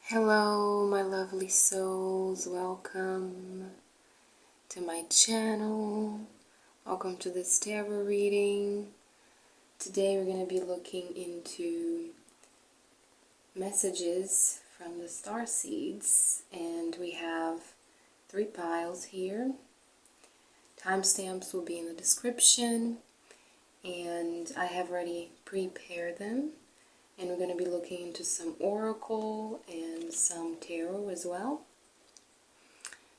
Hello, my lovely souls. Welcome to my channel. Welcome to this tarot reading. Today we're going to be looking into messages from the Starseeds, and we have 3 piles here. Timestamps will be in the description, and I have already prepared them. And we're going to be looking into some oracle and some tarot as well.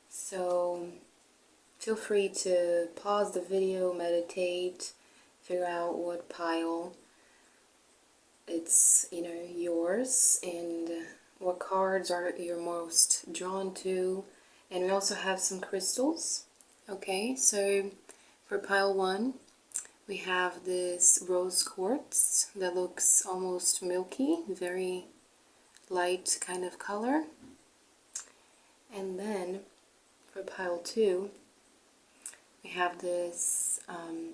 So feel free to pause the video, meditate, figure out what pile it's, yours, and what cards are you're most drawn to. And we also have some crystals. Okay, so for pile 1, we have this rose quartz that looks almost milky, very light kind of color. And then for pile 2, we have this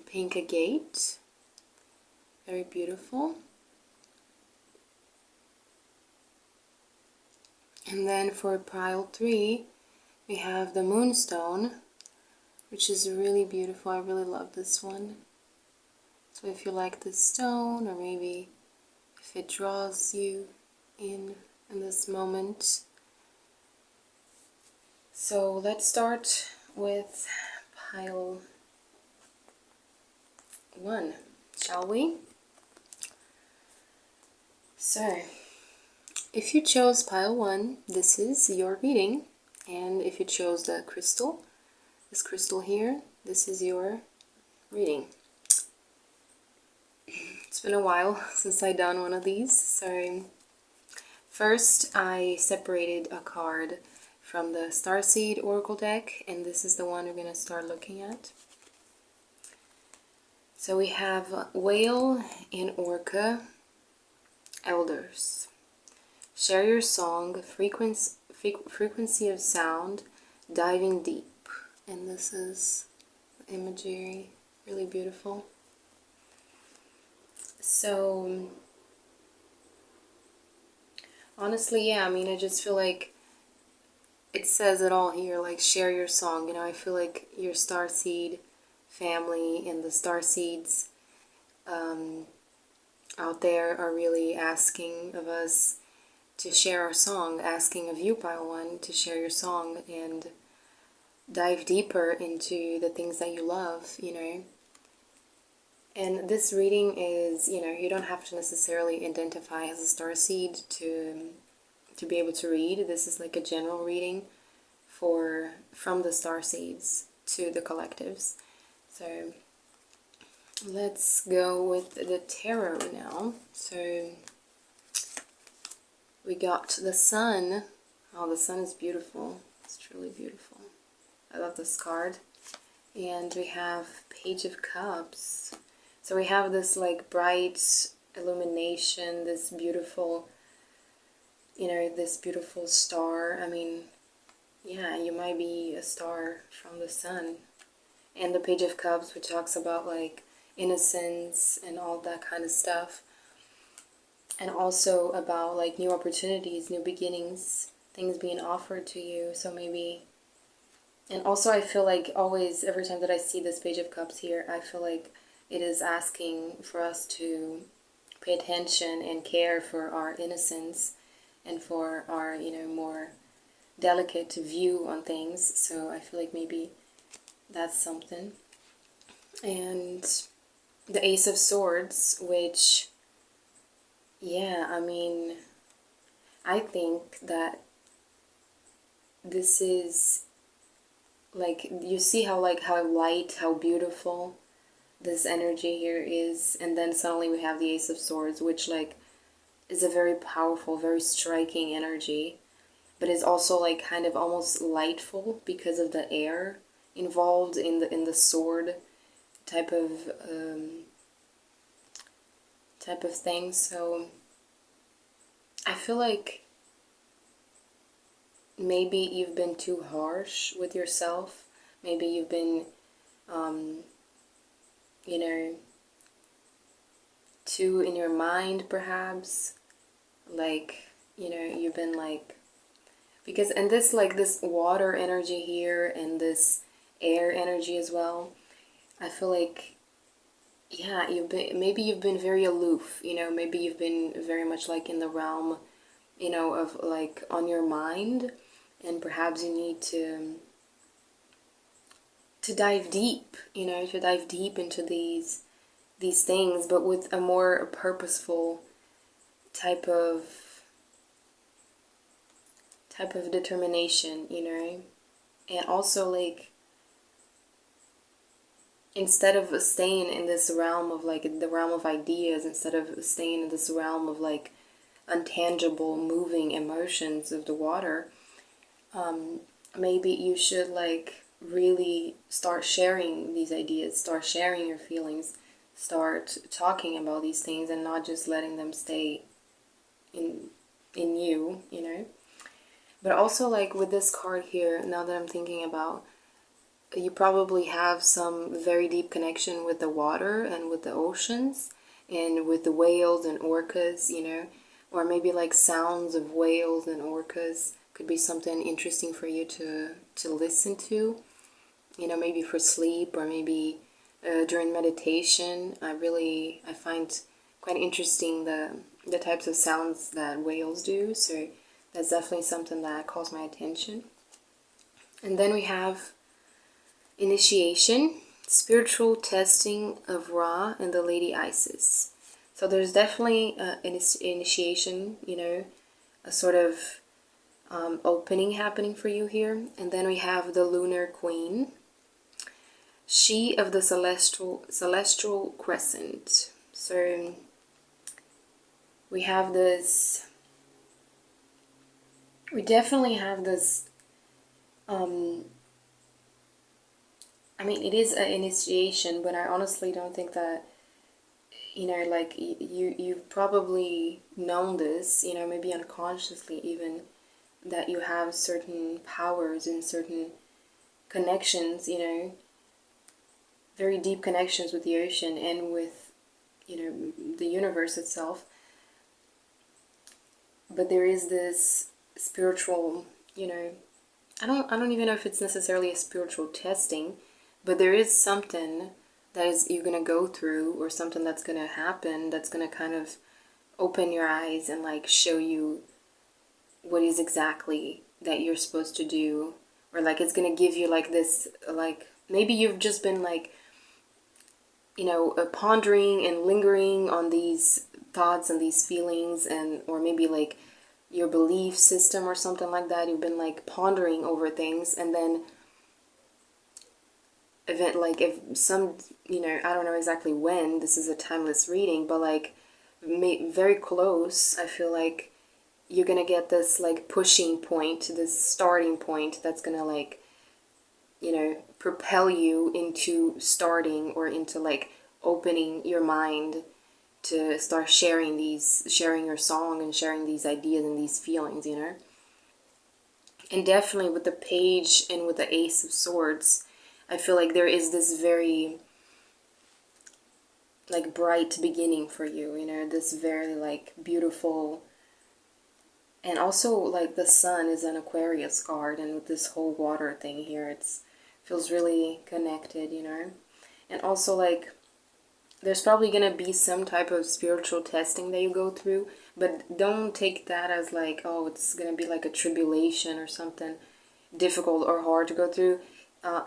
pink agate, very beautiful. And then for pile 3, we have the Moonstone, which is really beautiful. I really love this one. So if you like this stone, or maybe if it draws you in this moment. So let's start with pile 1, shall we? So if you chose pile 1, this is your reading. And if you chose the crystal, this crystal here, this is your reading. It's been a while since I've done one of these, so first I separated a card from the Starseed Oracle deck, and this is the one we're going to start looking at. So we have Whale and Orca, Elders. Share your song, frequency of sound, diving deep. And this is the imagery, really beautiful. So honestly, yeah, I just feel like it says it all here, like share your song. I feel like your Starseed family and the Starseeds out there are really asking of us to share our song, asking of you, pile 1, to share your song and dive deeper into the things that you love, And this reading is, you don't have to necessarily identify as a starseed to be able to read. This is like a general reading from the starseeds to the collectives. So let's go with the tarot now. So we got the sun. Oh, the sun is beautiful. It's truly beautiful. I love this card. And we have Page of Cups. So we have this like bright illumination, this beautiful, this beautiful star. Yeah, you might be a star from the sun. And the Page of Cups, which talks about like innocence and all that kind of stuff. And also about like new opportunities, new beginnings, things being offered to you. So maybe, and also I feel like always, every time that I see this Page of Cups here, I feel like it is asking for us to pay attention and care for our innocence and for our, more delicate view on things. So I feel like maybe that's something. And the Ace of Swords, which, yeah, I think that this is like, you see how light, how beautiful this energy here is, and then suddenly we have the Ace of Swords, which like is a very powerful, very striking energy, but is also like kind of almost lightful because of the air involved in the sword type of thing. So I feel like maybe you've been too harsh with yourself. Maybe you've been too in your mind, perhaps. Like, you've been like Because, and this, like, this water energy here and this air energy as well, I feel like, yeah, maybe you've been very aloof, you know, maybe you've been very much like in the realm, you know, of like on your mind, and perhaps you need to dive deep, you know, to dive deep into these things, but with a more purposeful type of determination, you know. And also, like, instead of staying in this realm of like the realm of ideas, instead of staying in this realm of like untangible moving emotions of the water, maybe you should like really start sharing these ideas, start sharing your feelings, start talking about these things, and not just letting them stay in you, you know. But also, like, with this card here, now that I'm thinking about, you probably have some very deep connection with the water and with the oceans and with the whales and orcas, you know, or maybe like sounds of whales and orcas could be something interesting for you to listen to, you know, maybe for sleep, or maybe during meditation. I find quite interesting the types of sounds that whales do, so that's definitely something that calls my attention. And then we have initiation, spiritual testing of Ra and the Lady Isis. So there's definitely an initiation, you know, a sort of opening happening for you here. And then we have the Lunar Queen, she of the celestial crescent. So we have this, we definitely have this, I mean, it is an initiation, but I honestly don't think that, you know, like, you've probably known this, you know, maybe unconsciously even, that you have certain powers and certain connections, you know, very deep connections with the ocean and with, you know, the universe itself. But there is this spiritual, you know, I don't even know if it's necessarily a spiritual testing, but there is something that is you're gonna go through, or something that's gonna happen, that's gonna kind of open your eyes and like show you what is exactly that you're supposed to do, or like it's gonna give you like this, like maybe you've just been like, you know, pondering and lingering on these thoughts and ththese feelings, and or maybe like your belief system or something like that. You've been like pondering over things, and then event, like, if some, you know, I don't know exactly when, this is a timeless reading, but like very close, I feel like you're gonna get this like pushing point, this starting point that's gonna like, you know, propel you into starting, or into like opening your mind to start sharing your song and sharing these ideas and these feelings, you know. And definitely with the page and with the Ace of Swords, I feel like there is this very like bright beginning for you, you know, this very like beautiful. And also, like, the sun is an Aquarius card, and with this whole water thing here, it's feels really connected, you know. And also, like, there's probably gonna be some type of spiritual testing that you go through, but don't take that as like, oh, it's gonna be like a tribulation or something difficult or hard to go through.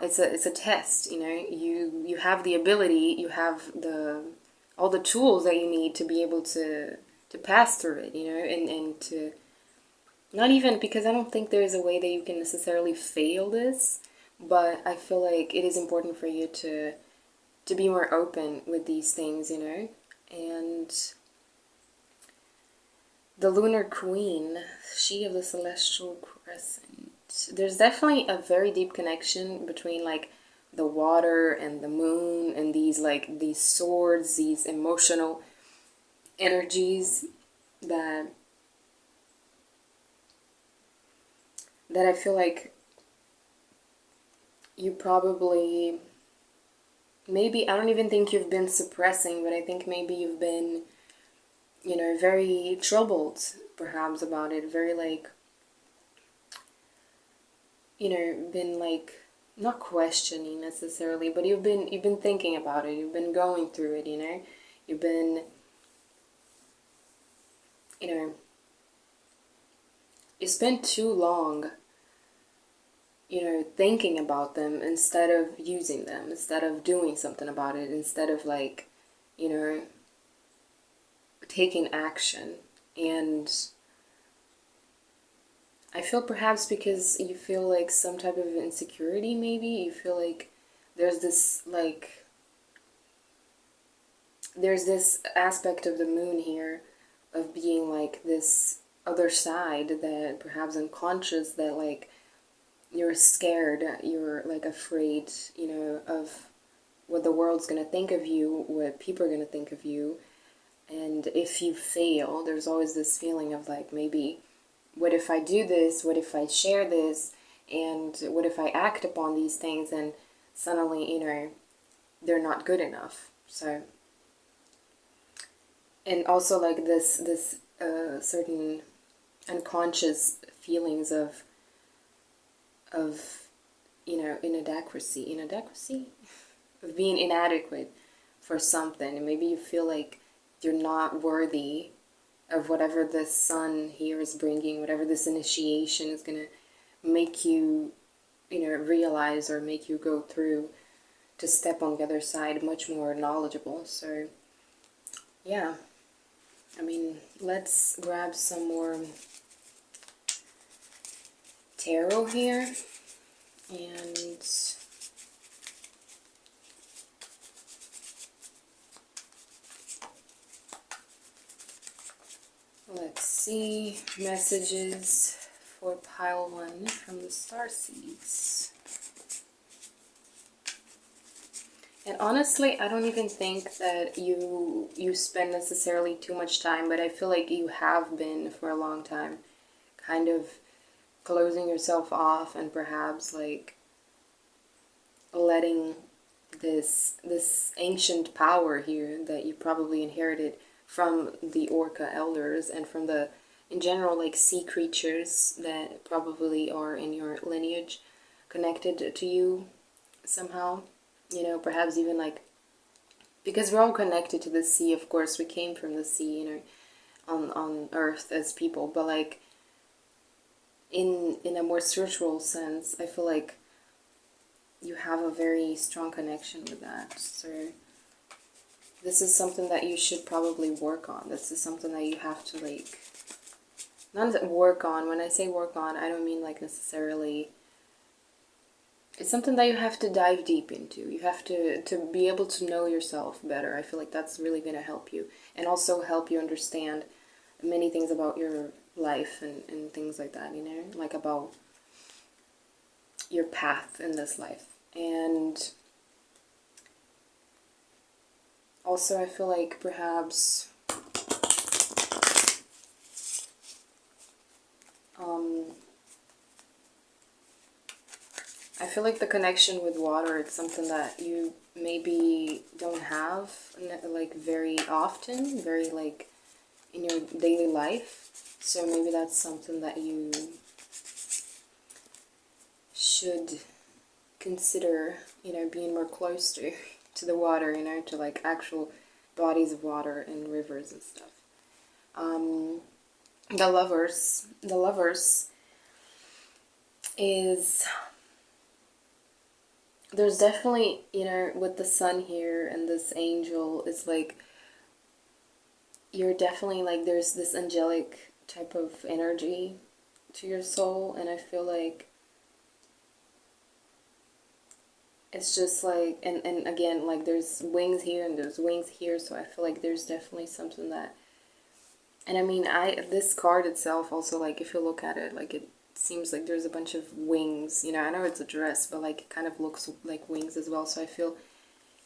It's a test, you know. You have the ability, you have all the tools that you need to be able to pass through it, you know, and to not even, because I don't think there is a way that you can necessarily fail this, but I feel like it is important for you to be more open with these things, you know. And the Lunar Queen, she of the celestial crescent. There's definitely a very deep connection between like the water and the moon and these like these swords, these emotional energies that I feel like you probably, maybe, I don't even think you've been suppressing, but I think maybe you've been, you know, very troubled perhaps about it, very like you know, been like, not questioning necessarily, but you've been thinking about it, you've been going through it, you know, you've been, you know, you spent too long, you know, thinking about them instead of using them, instead of doing something about it, instead of like, you know, taking action. And I feel perhaps because you feel like some type of insecurity, maybe you feel like there's this like, there's this aspect of the moon here of being like this other side that perhaps unconscious, that like you're scared, you're like afraid, you know, of what the world's gonna think of you, what people are gonna think of you. And if you fail, there's always this feeling of like, maybe, what if I do this, what if I share this, and what if I act upon these things and suddenly, you know, they're not good enough. So, and also like this certain unconscious feelings of you know, inadequacy of being inadequate for something. And maybe you feel like you're not worthy of whatever this sun here is bringing, whatever this initiation is gonna make you, you know, realize or make you go through to step on the other side much more knowledgeable. So yeah, I mean, let's grab some more tarot here, and let's see messages for pile 1 from the Starseeds. And honestly, I don't even think that you spend necessarily too much time, but I feel like you have been for a long time, kind of closing yourself off and perhaps like letting this ancient power here that you probably inherited from the Orca elders and from the, in general, like sea creatures that probably are in your lineage, connected to you somehow. You know, perhaps even like, because we're all connected to the sea, of course, we came from the sea, you know, on Earth as people, but like in a more spiritual sense, I feel like you have a very strong connection with that. So this is something that you should probably work on. This is something that you have to like, not work on. When I say work on, I don't mean like necessarily, it's something that you have to dive deep into. You have to be able to know yourself better. I feel like that's really going to help you, and also help you understand many things about your life and things like that, you know, like about your path in this life. And also I feel like perhaps I feel like the connection with water, it's something that you maybe don't have like very often, very like in your daily life. So maybe that's something that you should consider, you know, being more close to the water, you know, to like actual bodies of water and rivers and stuff. The lovers is, there's definitely, you know, with the sun here and this angel, it's like you're definitely like, there's this angelic type of energy to your soul, and I feel like it's just like, and again, like there's wings here and there's wings here, so I feel like there's definitely something that, and I mean, this card itself also, like if you look at it, like it seems like there's a bunch of wings, you know, I know it's a dress, but like it kind of looks like wings as well, so I feel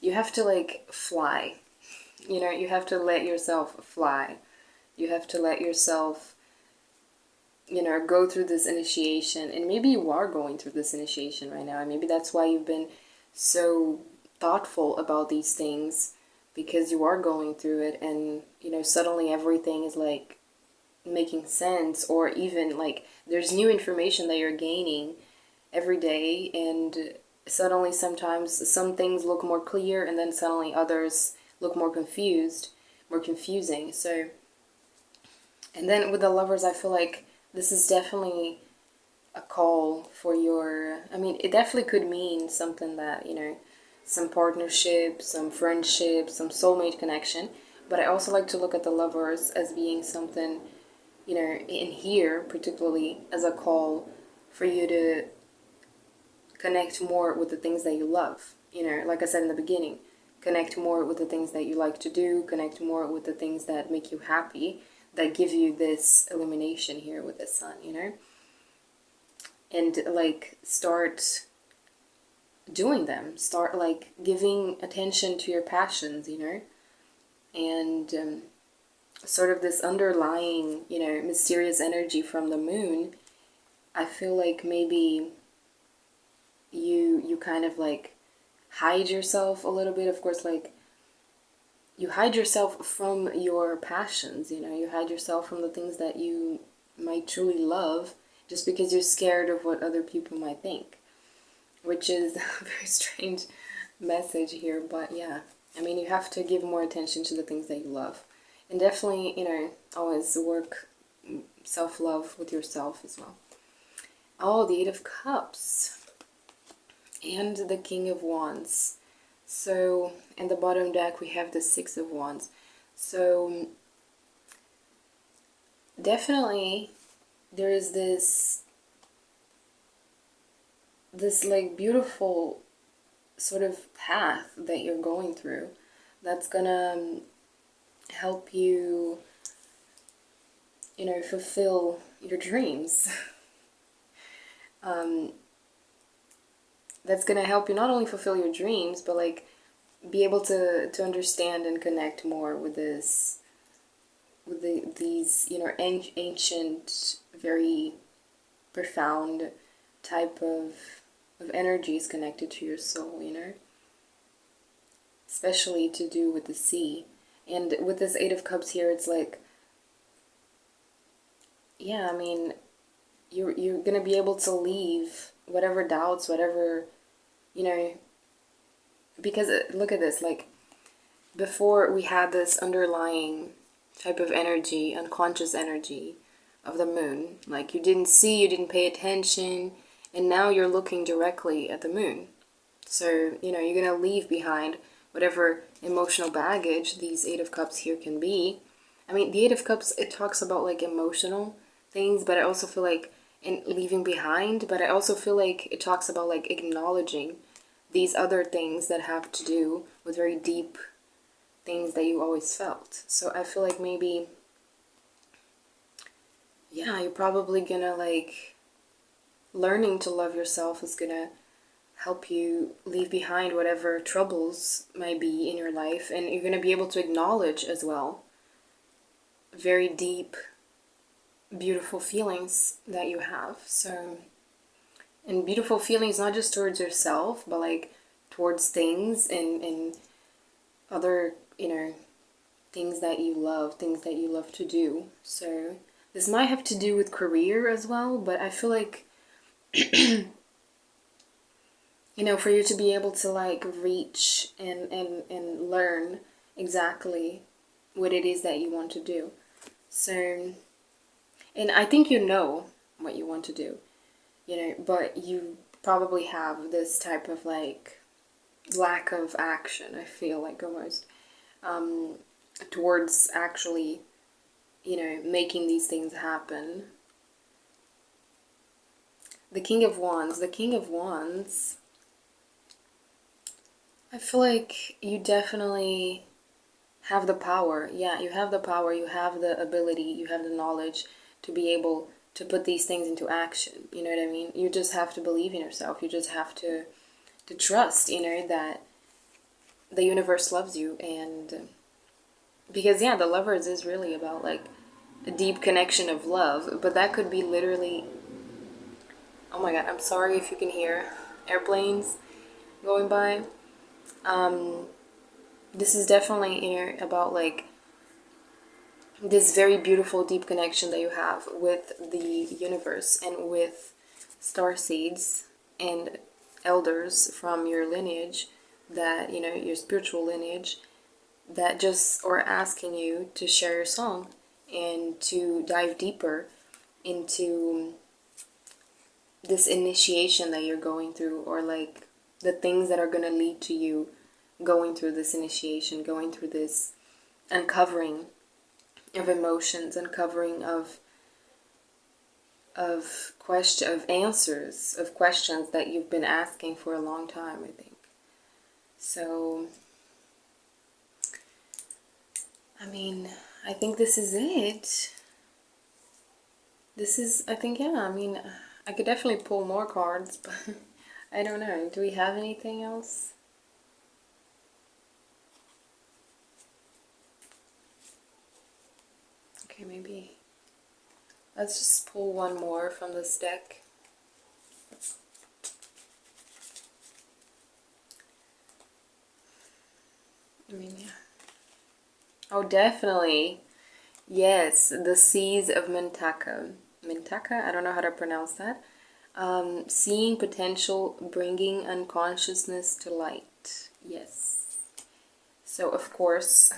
you have to like fly, you know, you have to let yourself fly, you have to let yourself, you know, go through this initiation, and maybe you are going through this initiation right now, and maybe that's why you've been so thoughtful about these things, because you are going through it, and you know, suddenly everything is like making sense, or even like there's new information that you're gaining, every day, and suddenly sometimes some things look more clear and then suddenly others look more confusing. So, and then with the Lovers, I feel like this is definitely a call for your, I mean, it definitely could mean something that, you know, some partnership, some friendship, some soulmate connection. But I also like to look at the Lovers as being something, you know, in here particularly as a call for you to connect more with the things that you love. You know, like I said in the beginning, connect more with the things that you like to do, connect more with the things that make you happy, that give you this illumination here with the sun, you know? And like start doing them, start like giving attention to your passions, you know? And sort of this underlying, you know, mysterious energy from the moon, I feel like maybe you kind of like hide yourself a little bit. Of course, like you hide yourself from your passions, you know, you hide yourself from the things that you might truly love just because you're scared of what other people might think, which is a very strange message here. But yeah, I mean, you have to give more attention to the things that you love, and definitely, you know, always work self-love with yourself as well. Oh, the Eight of Cups and the King of Wands. So in the bottom deck we have the Six of Wands. So definitely there is this like beautiful sort of path that you're going through that's gonna help you, you know, fulfill your dreams. That's gonna help you not only fulfill your dreams, but like be able to understand and connect more with this, with these, you know, ancient, very profound type of energies connected to your soul, you know, especially to do with the sea. And with this Eight of Cups here, it's like, yeah, I mean, you're gonna be able to leave whatever doubts, whatever, you know, because look at this, like before we had this underlying type of energy, unconscious energy of the moon, like you didn't see, you didn't pay attention, and now you're looking directly at the moon. So, you know, you're gonna leave behind whatever emotional baggage these Eight of Cups here can be. I mean, the Eight of Cups, it talks about like emotional things, but I also feel like in leaving behind, but I also feel like it talks about like acknowledging these other things that have to do with very deep things that you always felt. So I feel like maybe, yeah, you're probably gonna like learning to love yourself is gonna help you leave behind whatever troubles might be in your life, and you're gonna be able to acknowledge as well very deep, beautiful feelings that you have. So, and beautiful feelings not just towards yourself, but like towards things and other, you know, things that you love to do. So this might have to do with career as well, but I feel like you know, for you to be able to like reach and learn exactly what it is that you want to do. So, and I think you know what you want to do, you know, but you probably have this type of like lack of action, I feel like almost, towards actually, you know, making these things happen. The King of Wands. The King of Wands, I feel like you definitely have the power. Yeah, you have the power, you have the ability, you have the knowledge to be able to put these things into action. You know what I mean? You just have to believe in yourself. You just have to trust, you know, that the universe loves you. And because yeah, the Lovers is really about like a deep connection of love, but that could be literally, oh my god, I'm sorry if you can hear airplanes going by. This is definitely, you know, about like this very beautiful deep connection that you have with the universe and with Starseeds. and elders from your lineage that, you know, your spiritual lineage, that just are asking you to share your song and to dive deeper into this initiation that you're going through, or like the things that are going to lead to you going through this initiation, going through this uncovering of emotions, uncovering of answers of questions that you've been asking for a long time, I think. So, I mean, I think this is it. This is, I think, yeah, I mean, I could definitely pull more cards, but I don't know. Do we have anything else? Okay, maybe. Let's just pull one more from this deck. I mean, yeah. Oh, definitely. Yes, the seeds of Mintaka. Mintaka? I don't know how to pronounce that. Seeing potential, bringing unconsciousness to light. Yes. So, of course,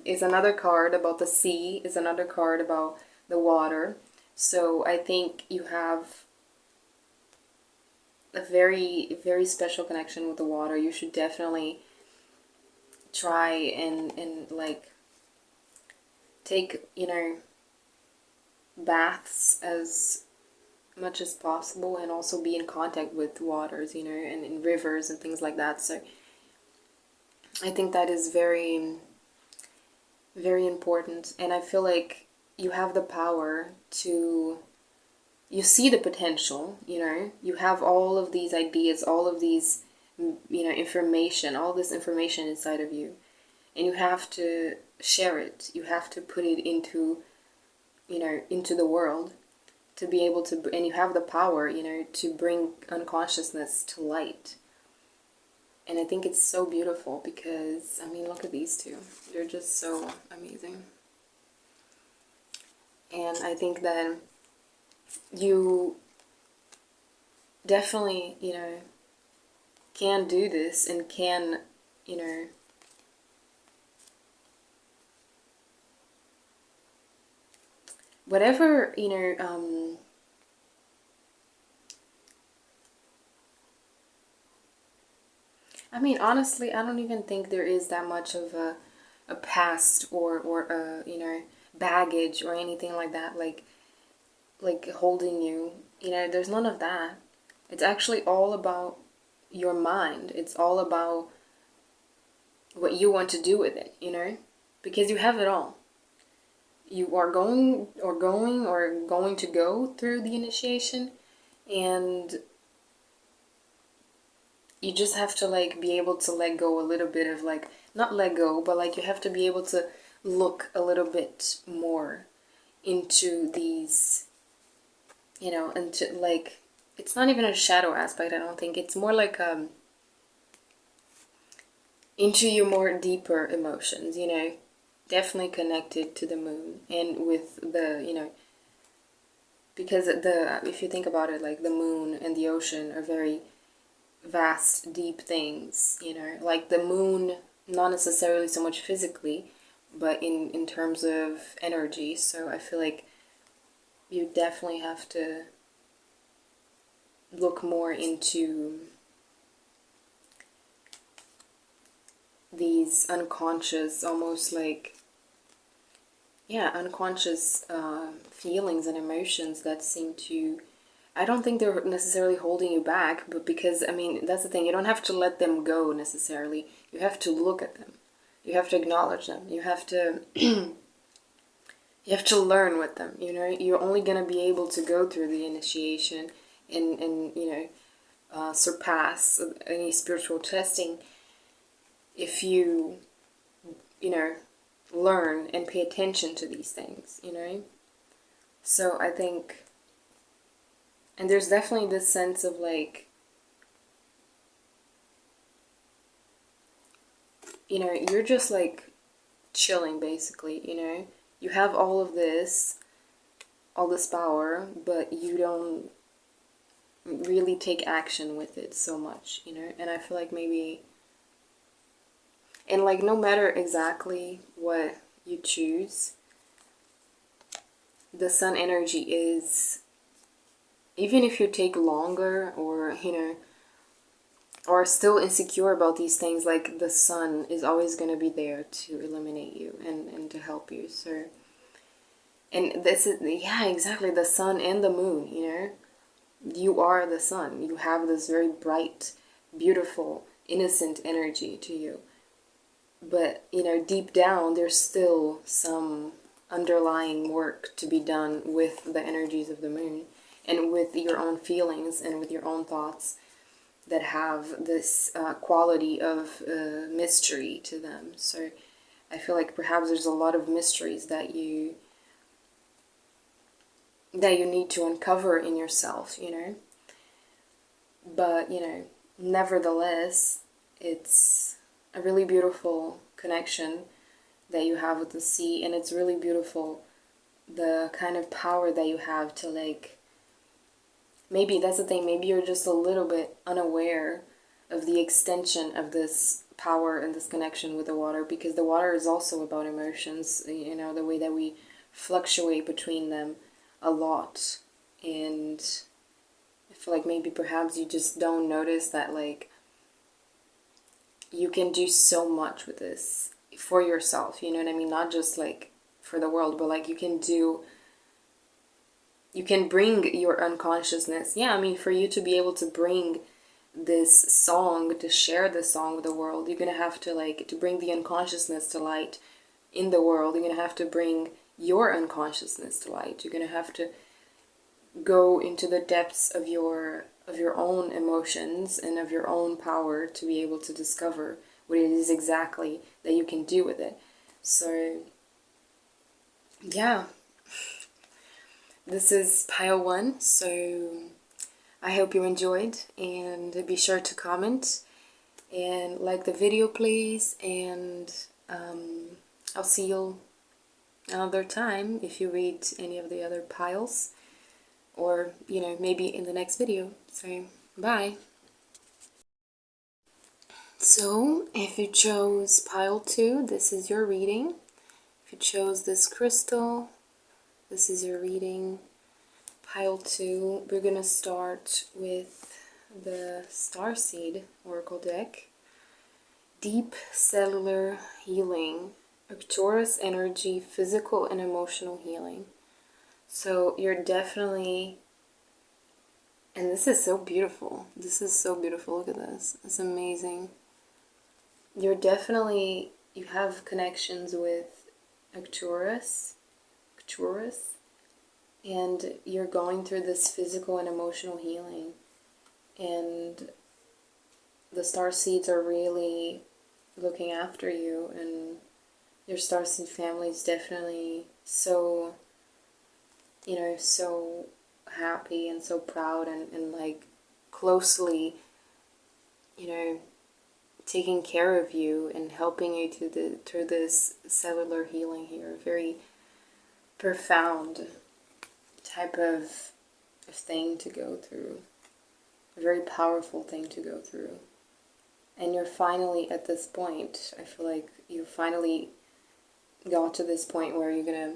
is another card about the sea, is another card about the water. So I think you have a very, very special connection with the water. You should definitely try and like take, you know, baths as much as possible, and also be in contact with waters, you know, and in rivers and things like that. So I think that is very, very important. And I feel like you have the power to, you see the potential, you know, you have all of these ideas, all of these, you know, information, all this information inside of you, and you have to share it. You have to put it into, you know, into the world to be able to, and you have the power, you know, to bring unconsciousness to light. And I think it's so beautiful because, I mean, look at these two. They're just so amazing. And I think that you definitely, you know, can do this and can, you know, whatever, you know, I mean, honestly, I don't even think there is that much of a past or a, you know, baggage or anything like that, like holding you. You know, there's none of that. It's actually all about your mind. It's all about what you want to do with it, you know, because you have it all. You are going or going to go through the initiation, and you just have to like be able to let go a little bit of, like, not let go, but like you have to be able to look a little bit more into these, you know, into, like, it's not even a shadow aspect, I don't think. It's more like into your more deeper emotions, you know, definitely connected to the moon and with the, you know, because the, if you think about it, like the moon and the ocean are very vast, deep things, you know, like the moon, not necessarily so much physically, but in terms of energy. So I feel like you definitely have to look more into these unconscious, almost like, yeah, unconscious feelings and emotions that seem to, I don't think they're necessarily holding you back, but because, I mean, that's the thing, you don't have to let them go necessarily. You have to look at them. You have to acknowledge them. You have to you have to learn with them, you know. You're only going to be able to go through the initiation and you know, surpass any spiritual testing if you, you know, learn and pay attention to these things, you know. So I think, and there's definitely this sense of like, you know, you're just like chilling basically, you know. You have all of this, all this power, but you don't, really take action with it so much, you know. And I feel like maybe, and like no matter exactly what you choose, the sun energy is, even if you take longer, or you know, or still insecure about these things, like the sun is always going to be there to illuminate you and to help you. So, and this is, yeah, exactly, the sun and the moon, you know, you are the sun. You have this very bright, beautiful, innocent energy to you. But, you know, deep down, there's still some underlying work to be done with the energies of the moon and with your own feelings and with your own thoughts that have this quality of mystery to them. So I feel like perhaps there's a lot of mysteries that you need to uncover in yourself, you know. But, you know, nevertheless, it's a really beautiful connection that you have with the sea, and it's really beautiful the kind of power that you have to, like, maybe that's the thing, maybe you're just a little bit unaware of the extension of this power and this connection with the water, because the water is also about emotions, you know, the way that we fluctuate between them a lot. And I feel like maybe perhaps you just don't notice that, like, you can do so much with this for yourself, you know what I mean? Not just like for the world, but like you can bring your unconsciousness. Yeah, I mean, for you to be able to bring this song, to share this song with the world, you're gonna have to, like, to bring the unconsciousness to light in the world, you're gonna have to bring your unconsciousness to light. You're gonna have to go into the depths of your own emotions and of your own power to be able to discover what it is exactly that you can do with it. So yeah, this is pile 1. So I hope you enjoyed, and be sure to comment and like the video, please. And I'll see you another time if you read any of the other piles, or, you know, maybe in the next video. So, bye. So, if you chose pile 2, this is your reading. If you chose this crystal, this is your reading. Pile 2, we're gonna start with the Starseed Oracle deck. Deep cellular healing, Arcturus energy, physical and emotional healing. So you're definitely, and this is so beautiful. This is so beautiful. Look at this. It's amazing. You're definitely, you have connections with Arcturus, and you're going through this physical and emotional healing. And the Starseeds are really looking after you, and your Starseed family is definitely so, you know, so happy and so proud, and like closely, you know, taking care of you and helping you through this cellular healing here. Very profound type of thing to go through. A very powerful thing to go through. And you're finally at this point. I feel like you finally got to this point where you're gonna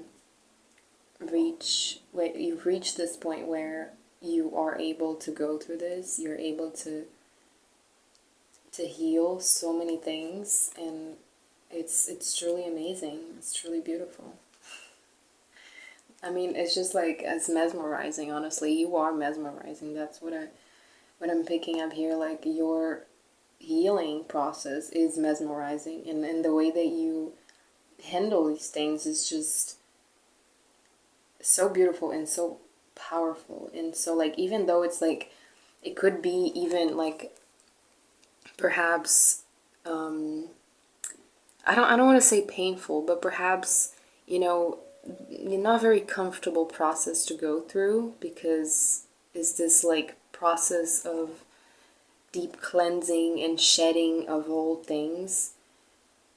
you've reached this point where you are able to go through this. You're able to heal so many things, and it's truly amazing. It's truly beautiful. I mean, it's just like, as mesmerizing, honestly. You are mesmerizing. That's what I'm picking up here. Like, your healing process is mesmerizing, and the way that you handle these things is just so beautiful and so powerful. And so, like, even though it's like, it could be even like perhaps I don't want to say painful, but perhaps, you know, not very comfortable process to go through, because is this like process of deep cleansing and shedding of old things.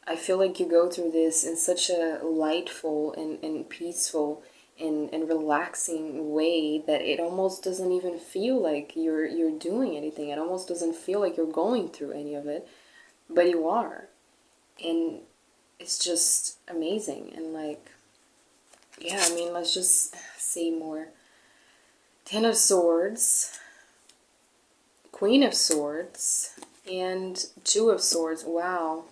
I feel like you go through this in such a lightful and peaceful and relaxing way that it almost doesn't even feel like you're doing anything. It almost doesn't feel like you're going through any of it, but you are. And it's just amazing. And like, yeah, I mean, let's just see more. Ten of Swords, Queen of Swords, and Two of Swords. Wow.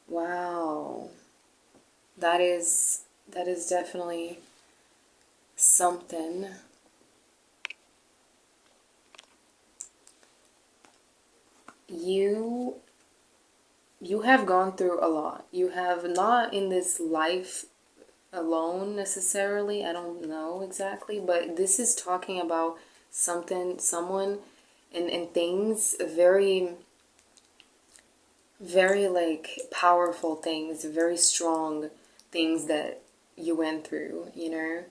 Wow. That is definitely something. You have gone through a lot. You have not in this life alone necessarily. I don't know exactly, but this is talking about something, someone, and things very, very like powerful things, very strong things that you went through, you know?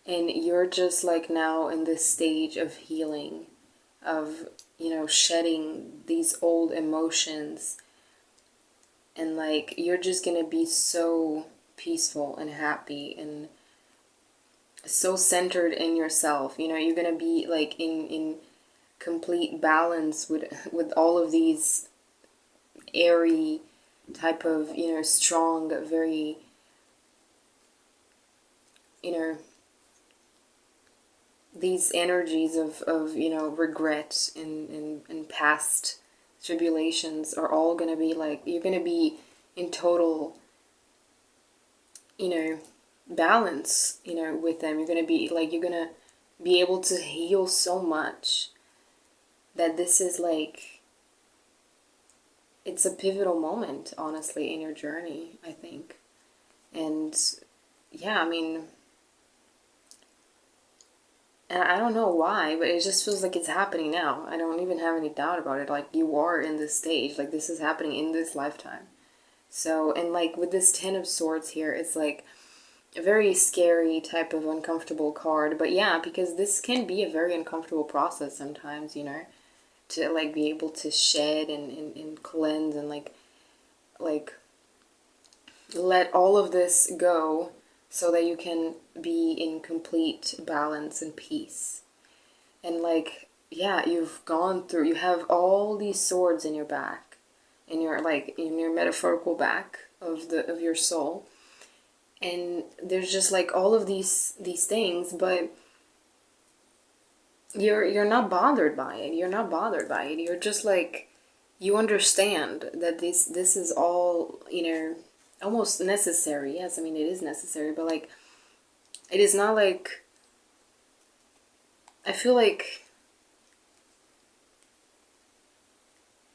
And you're just like now in this stage of healing, of, you know, shedding these old emotions. And like, you're just gonna be so peaceful and happy and so centered in yourself. You know, you're gonna be like in complete balance with all of these airy type of, you know, strong, very, you know, these energies of you know, regret and past tribulations are all going to be like, you're going to be in total, you know, balance, you know, with them. You're going to be like, you're going to be able to heal so much that this is like, it's a pivotal moment, honestly, in your journey, I think. And yeah, I mean, and I don't know why, but it just feels like it's happening now. I don't even have any doubt about it. Like, you are in this stage. Like, this is happening in this lifetime. So, and like with this Ten of Swords here, it's like a very scary type of uncomfortable card. But yeah, because this can be a very uncomfortable process sometimes, you know, to like be able to shed and cleanse and like let all of this go so that you can be in complete balance and peace. And like, yeah, you've gone through, you have all these swords in your back, in your like, in your metaphorical back of your soul. And there's just like all of these things, but you're not bothered by it. You're not bothered by it. You're just like, you understand that this is all, you know, almost necessary. Yes, I mean, it is necessary, but like, it is not like, I feel like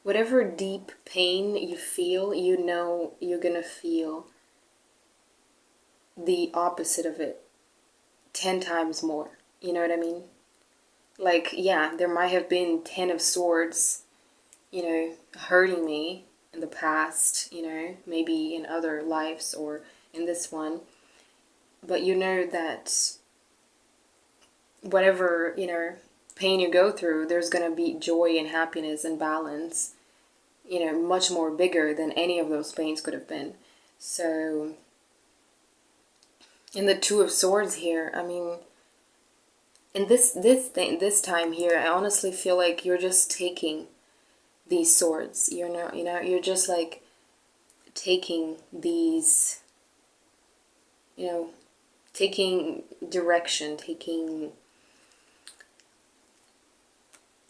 whatever deep pain you feel, you know, you're gonna feel the opposite of it 10 times more. You know what I mean? Like, yeah, there might have been 10 of Swords, you know, hurting me in the past, you know, maybe in other lives or in this one. But you know that whatever, you know, pain you go through, there's going to be joy and happiness and balance, you know, much more bigger than any of those pains could have been. So, in the Two of Swords here, I mean, in this time here, I honestly feel like you're just taking these swords. You're not, you know, you're just like taking these, you know, taking direction, taking,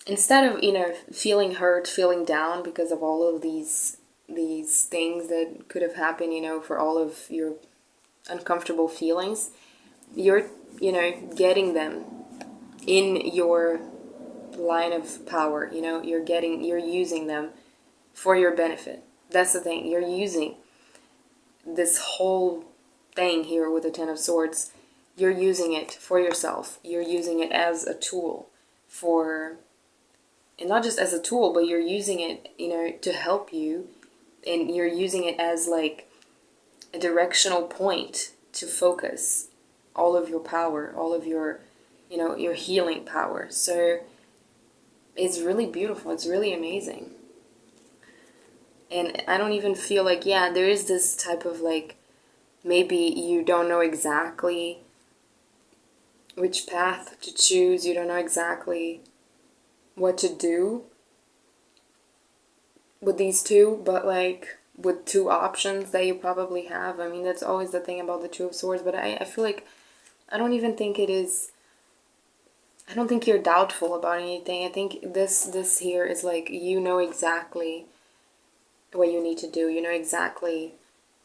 instead of, you know, feeling hurt, feeling down because of all of these things that could have happened, you know, for all of your uncomfortable feelings, you're, you know, getting them in your line of power, you know, you're using them for your benefit. That's the thing. You're using this whole thing here with the Ten of Swords. You're using it for yourself. You're using it as a tool for, and not just as a tool, but you're using it, you know, to help you, and you're using it as like a directional point to focus all of your power, all of your, you know, your healing power. So it's really beautiful. It's really amazing. And I don't even feel like, yeah, there is this type of like, maybe you don't know exactly which path to choose. You don't know exactly what to do with these two, but like with two options that you probably have. I mean, that's always the thing about the Two of Swords, but I feel like I don't even think it is. I don't think you're doubtful about anything. I think this here is like, you know exactly what you need to do. You know exactly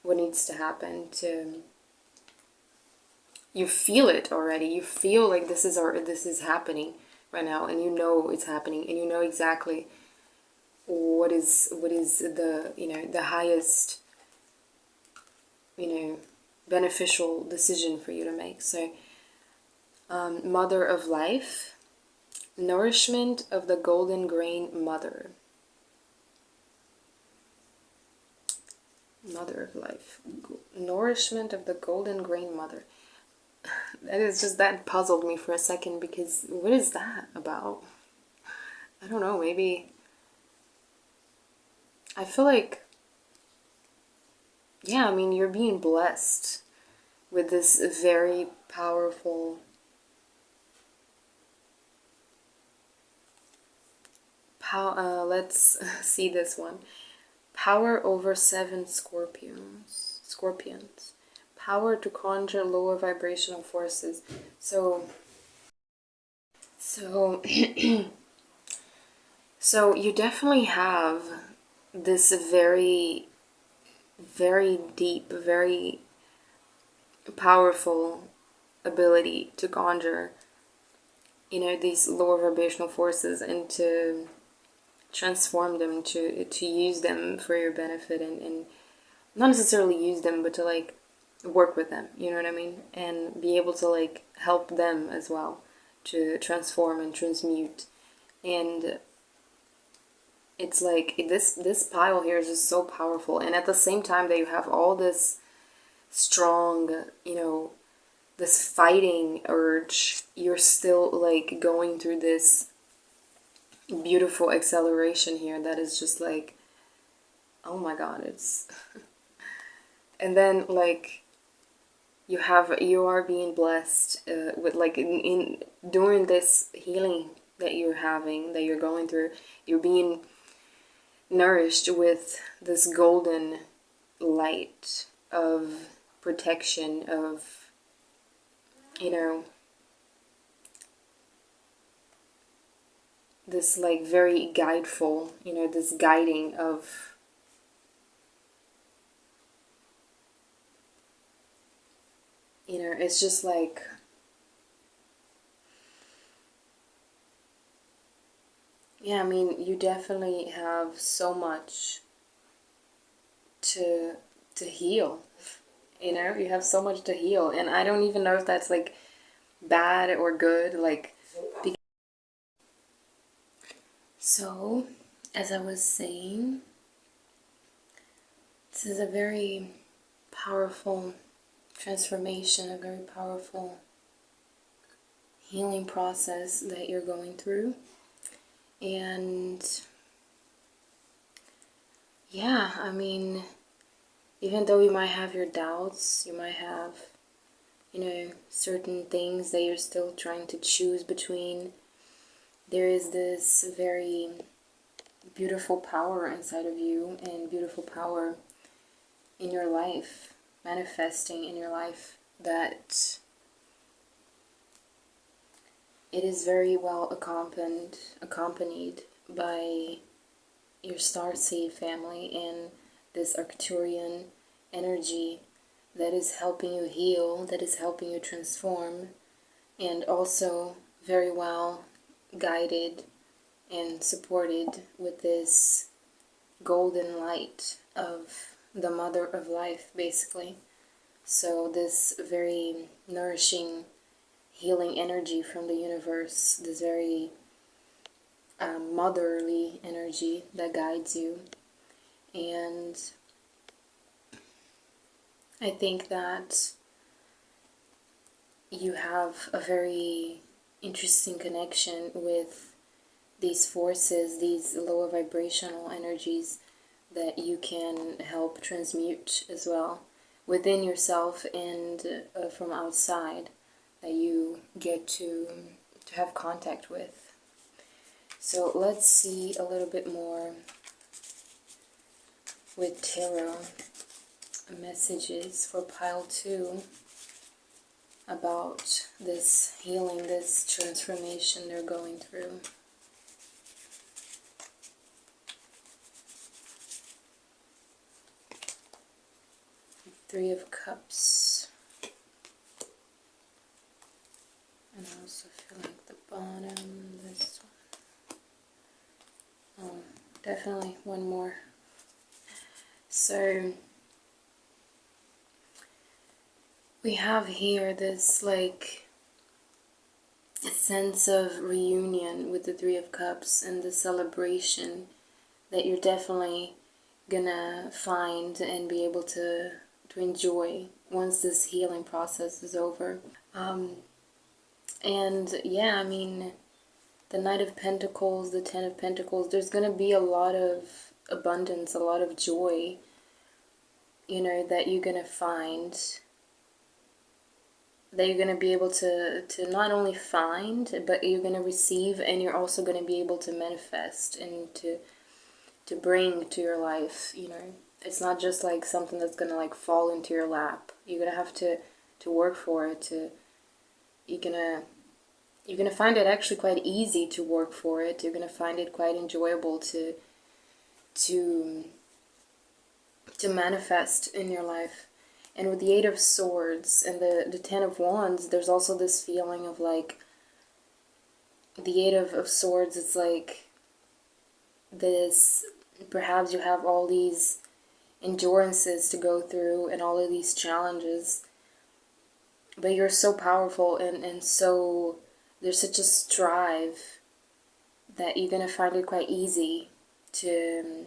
what needs to happen to. You feel it already. You feel like this is happening right now, and you know it's happening, and you know exactly what is the, you know, the highest, you know, beneficial decision for you to make. So mother of life, nourishment of the golden grain mother. Mother of life, nourishment of the golden grain mother. That is just, that puzzled me for a second, because what is that about? I don't know, maybe I feel like, yeah, I mean, you're being blessed with this very powerful let's see this one. Power over 7 scorpions. Power to conjure lower vibrational forces. So so you definitely have this very, very deep, very powerful ability to conjure, you know, these lower vibrational forces, and to transform them, to use them for your benefit, and not necessarily use them, but to like work with them, you know what I mean, and be able to like help them as well to transform and transmute. And it's like this pile here is just so powerful, and at the same time that you have all this strong, you know, this fighting urge, you're still like going through this beautiful acceleration here that is just like, oh my god, it's and then like you are being blessed with like in during this healing that you're having, that you're going through, you're being nourished with this golden light of protection, of, you know, this like very guideful, you know, this guiding of, you know, it's just like, yeah, I mean, you definitely have so much to heal. You know, you have so much to heal, and I don't even know if that's like bad or good, like, so as I was saying, this is a very powerful transformation, a very powerful healing process that you're going through. And yeah, I mean, even though you might have your doubts, you might have, you know, certain things that you're still trying to choose between, there is this very beautiful power inside of you, and beautiful power in your life, manifesting in your life, that it is very well accompanied by your starseed family and this Arcturian energy that is helping you heal, that is helping you transform, and also very well guided and supported with this golden light of the mother of life, basically. So this very nourishing, healing energy from the universe, this very motherly energy that guides you. And I think that you have a very interesting connection with these forces, these lower vibrational energies that you can help transmute as well within yourself, and from outside, that you get to have contact with. So let's see a little bit more with tarot messages for pile 2 about this healing, this transformation they're going through. Three of Cups. And I also feel like the bottom, this one. Oh, definitely one more. So we have here this like a sense of reunion with the Three of Cups and the celebration that you're definitely gonna find and be able to enjoy once this healing process is over. And yeah, I mean, the Knight of Pentacles, the Ten of Pentacles, there's gonna be a lot of abundance, a lot of joy, you know, that you're gonna find, that you're gonna be able to not only find, but you're gonna receive, and you're also gonna be able to manifest and to bring to your life, you know. It's not just like something that's gonna like fall into your lap. You're gonna have to work for it. You're gonna find it actually quite easy to work for it. You're gonna find it quite enjoyable to manifest in your life. And with the Eight of Swords and the Ten of Wands, there's also this feeling of like the Eight of Swords. It's like this. Perhaps you have all these endurances to go through and all of these challenges, but you're so powerful and so there's such a strive that you're gonna find it quite easy to,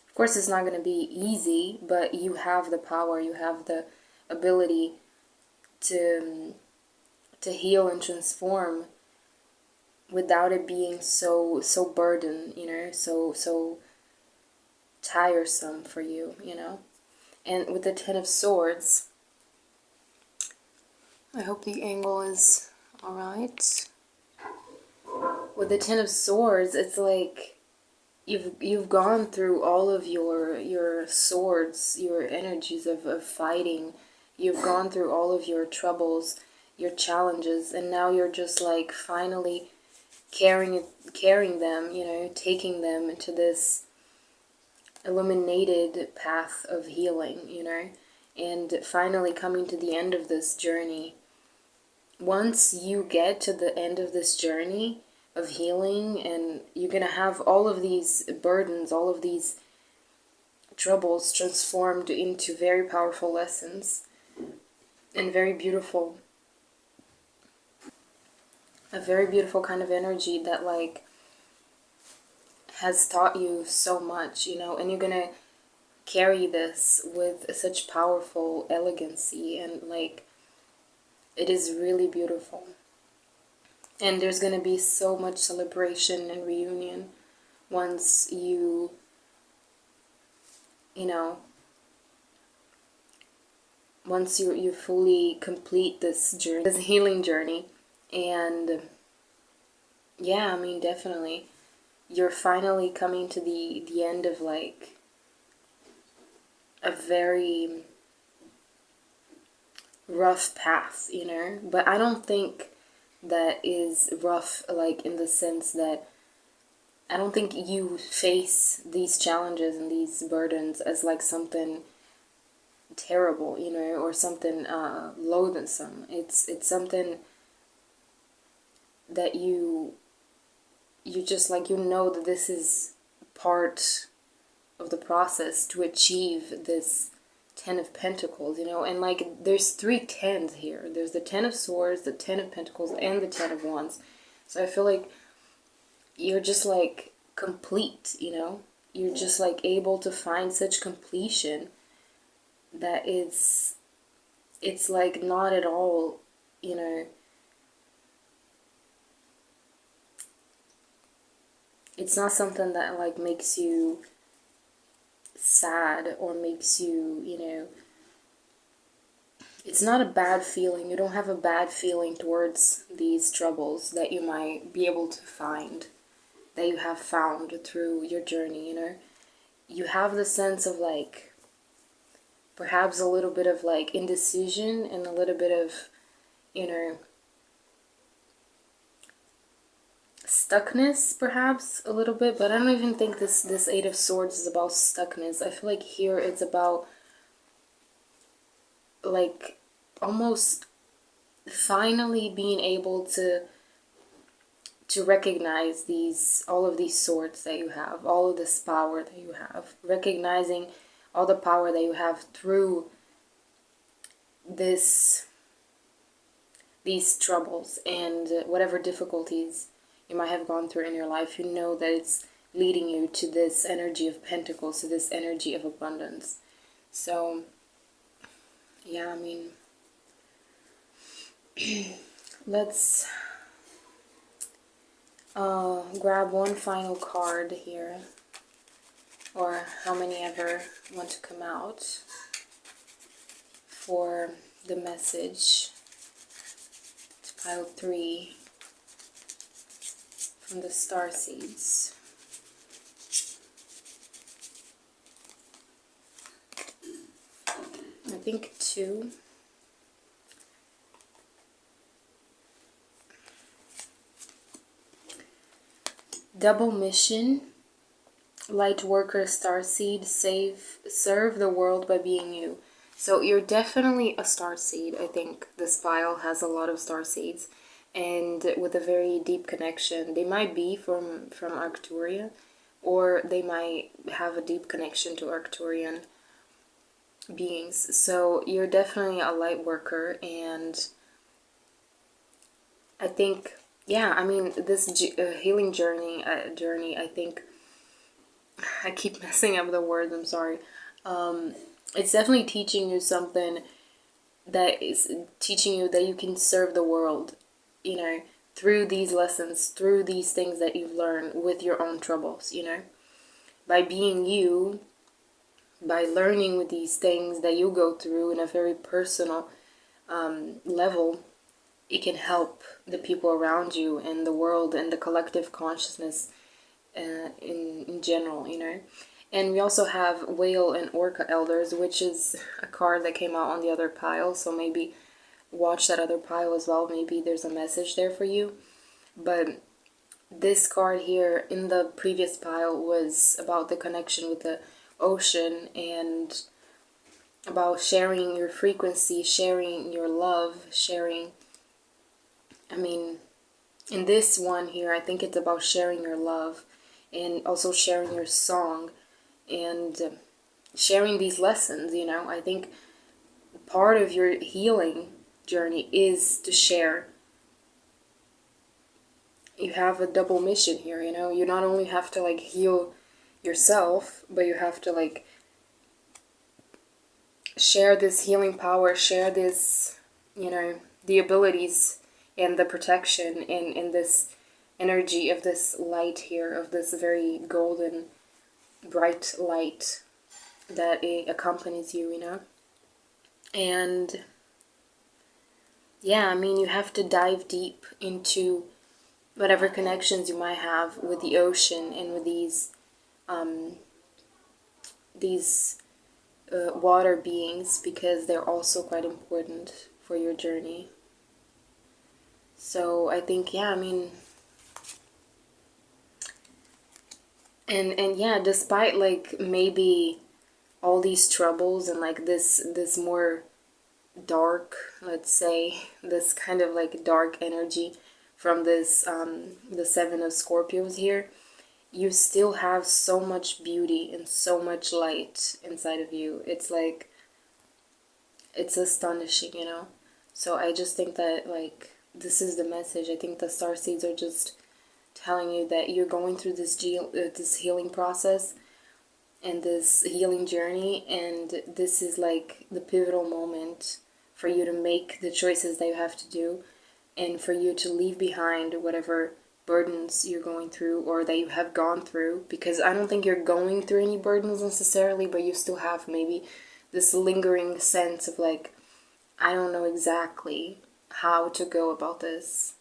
of course it's not gonna be easy, but you have the power, you have the ability to heal and transform without it being so burdened, you know, so tiresome for you, you know. And with the Ten of Swords, I hope the angle is alright. With the Ten of Swords, it's like you've gone through all of your swords, your energies of fighting. You've gone through all of your troubles, your challenges, and now you're just like finally carrying them, you know, taking them into this illuminated path of healing, you know, and finally coming to the end of this journey. Once you get to the end of this journey of healing, and you're gonna have all of these burdens, all of these troubles transformed into very powerful lessons and very beautiful, a very beautiful kind of energy that like has taught you so much, you know, and you're gonna carry this with such powerful elegancy, and like it is really beautiful. And there's gonna be so much celebration and reunion once you know, once you fully complete this journey, this healing journey. And yeah, I mean, definitely you're finally coming to the end of like a very rough path, you know. But I don't think that is rough like in the sense that I don't think you face these challenges and these burdens as like something terrible, you know, or something loathsome. It's something that you just like, you know, that this is part of the process to achieve this Ten of Pentacles, you know. And like there's 3 tens here. There's the Ten of Swords, the Ten of Pentacles, and the Ten of Wands. So I feel like you're just like complete, you know. You're just like able to find such completion that it's like not at all, you know, it's not something that like makes you sad or makes you, you know, it's not a bad feeling. You don't have a bad feeling towards these troubles that you might be able to find, that you have found through your journey, you know. You have the sense of like, perhaps a little bit of like indecision and a little bit of, you know, stuckness, perhaps a little bit, but I don't even think this Eight of Swords is about stuckness. I feel like here it's about like almost finally being able to recognize all of these swords that you have, all of this power that you have, recognizing all the power that you have through these troubles and whatever difficulties you might have gone through in your life. You know that it's leading you to this energy of pentacles, to this energy of abundance. So yeah, I mean, let's grab one final card here, or how many ever want to come out for the message. It's pile 3 from the Starseeds. I think 2. Double mission. Light worker, starseed, serve the world by being you. So you're definitely a starseed. I think this pile has a lot of starseeds, and with a very deep connection. They might be from Arcturia, or they might have a deep connection to Arcturian beings. So you're definitely a light worker, and I think, yeah, I mean, this healing journey, I think, I keep messing up the words, I'm sorry. It's definitely teaching you something, that is teaching you that you can serve the world, you know, through these lessons, through these things that you've learned with your own troubles, you know. By being you, by learning with these things that you go through in a very personal level, it can help the people around you and the world and the collective consciousness in general, you know. And we also have Whale and Orca Elders, which is a card that came out on the other pile, so maybe watch that other pile as well. Maybe there's a message there for you. But this card here in the previous pile was about the connection with the ocean and about sharing your frequency, sharing your love, sharing, I mean, in this one here, I think it's about sharing your love and also sharing your song and sharing these lessons, you know. I think part of your healing journey is to share. You have a double mission here, you know. You not only have to like heal yourself, but you have to like share this healing power, share this, you know, the abilities and the protection in this energy of this light here, of this very golden, bright light that it accompanies you, you know. And yeah, I mean, you have to dive deep into whatever connections you might have with the ocean and with these water beings, because they're also quite important for your journey. So I think, yeah, I mean, and yeah, despite like maybe all these troubles and like this more dark, let's say, this kind of like dark energy from this the 7 of Scorpios here, you still have so much beauty and so much light inside of you. It's like, it's astonishing, you know. So I just think that like this is the message. I think the Starseeds are just telling you that you're going through this this healing process and this healing journey, and this is like the pivotal moment for you to make the choices that you have to do, and for you to leave behind whatever burdens you're going through or that you have gone through, because I don't think you're going through any burdens necessarily, but you still have maybe this lingering sense of like I don't know exactly how to go about this,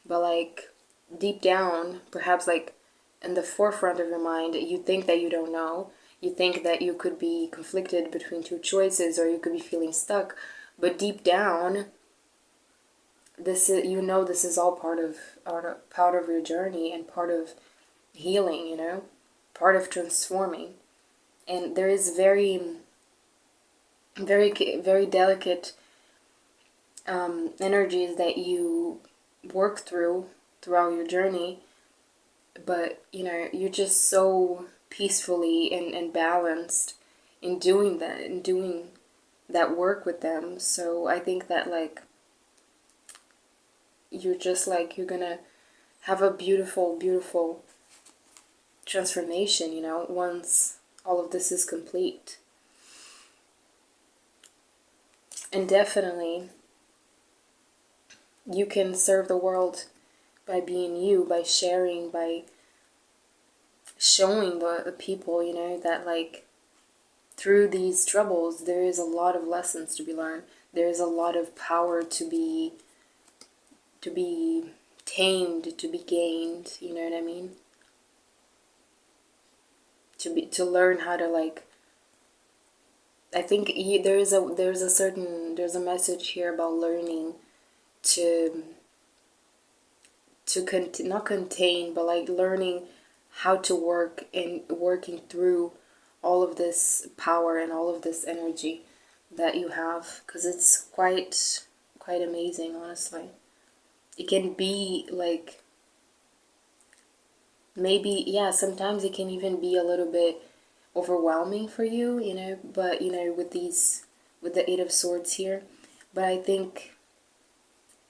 but like deep down, perhaps like in the forefront of your mind, you think that you don't know. You think that you could be conflicted between two choices, or you could be feeling stuck. But deep down, this is, you know, this is all part of your journey and part of healing. You know, part of transforming. And there is very delicate energies that you work throughout your journey, but you know, you're just so peacefully and balanced in doing that work with them. So I think that like you're gonna have a beautiful transformation, you know, once all of this is complete. And definitely you can serve the world by being you, by sharing, by showing the people, you know, that like through these troubles there is a lot of lessons to be learned. There is a lot of power to be tamed, to be gained, you know what I mean? To learn how to like, I think there's a message here about learning to not contain, but like learning how to work and working through all of this power and all of this energy that you have, because it's quite amazing, honestly. It can be like, maybe, yeah, sometimes it can even be a little bit overwhelming for you, you know, but you know, with the Eight of Swords here. But I think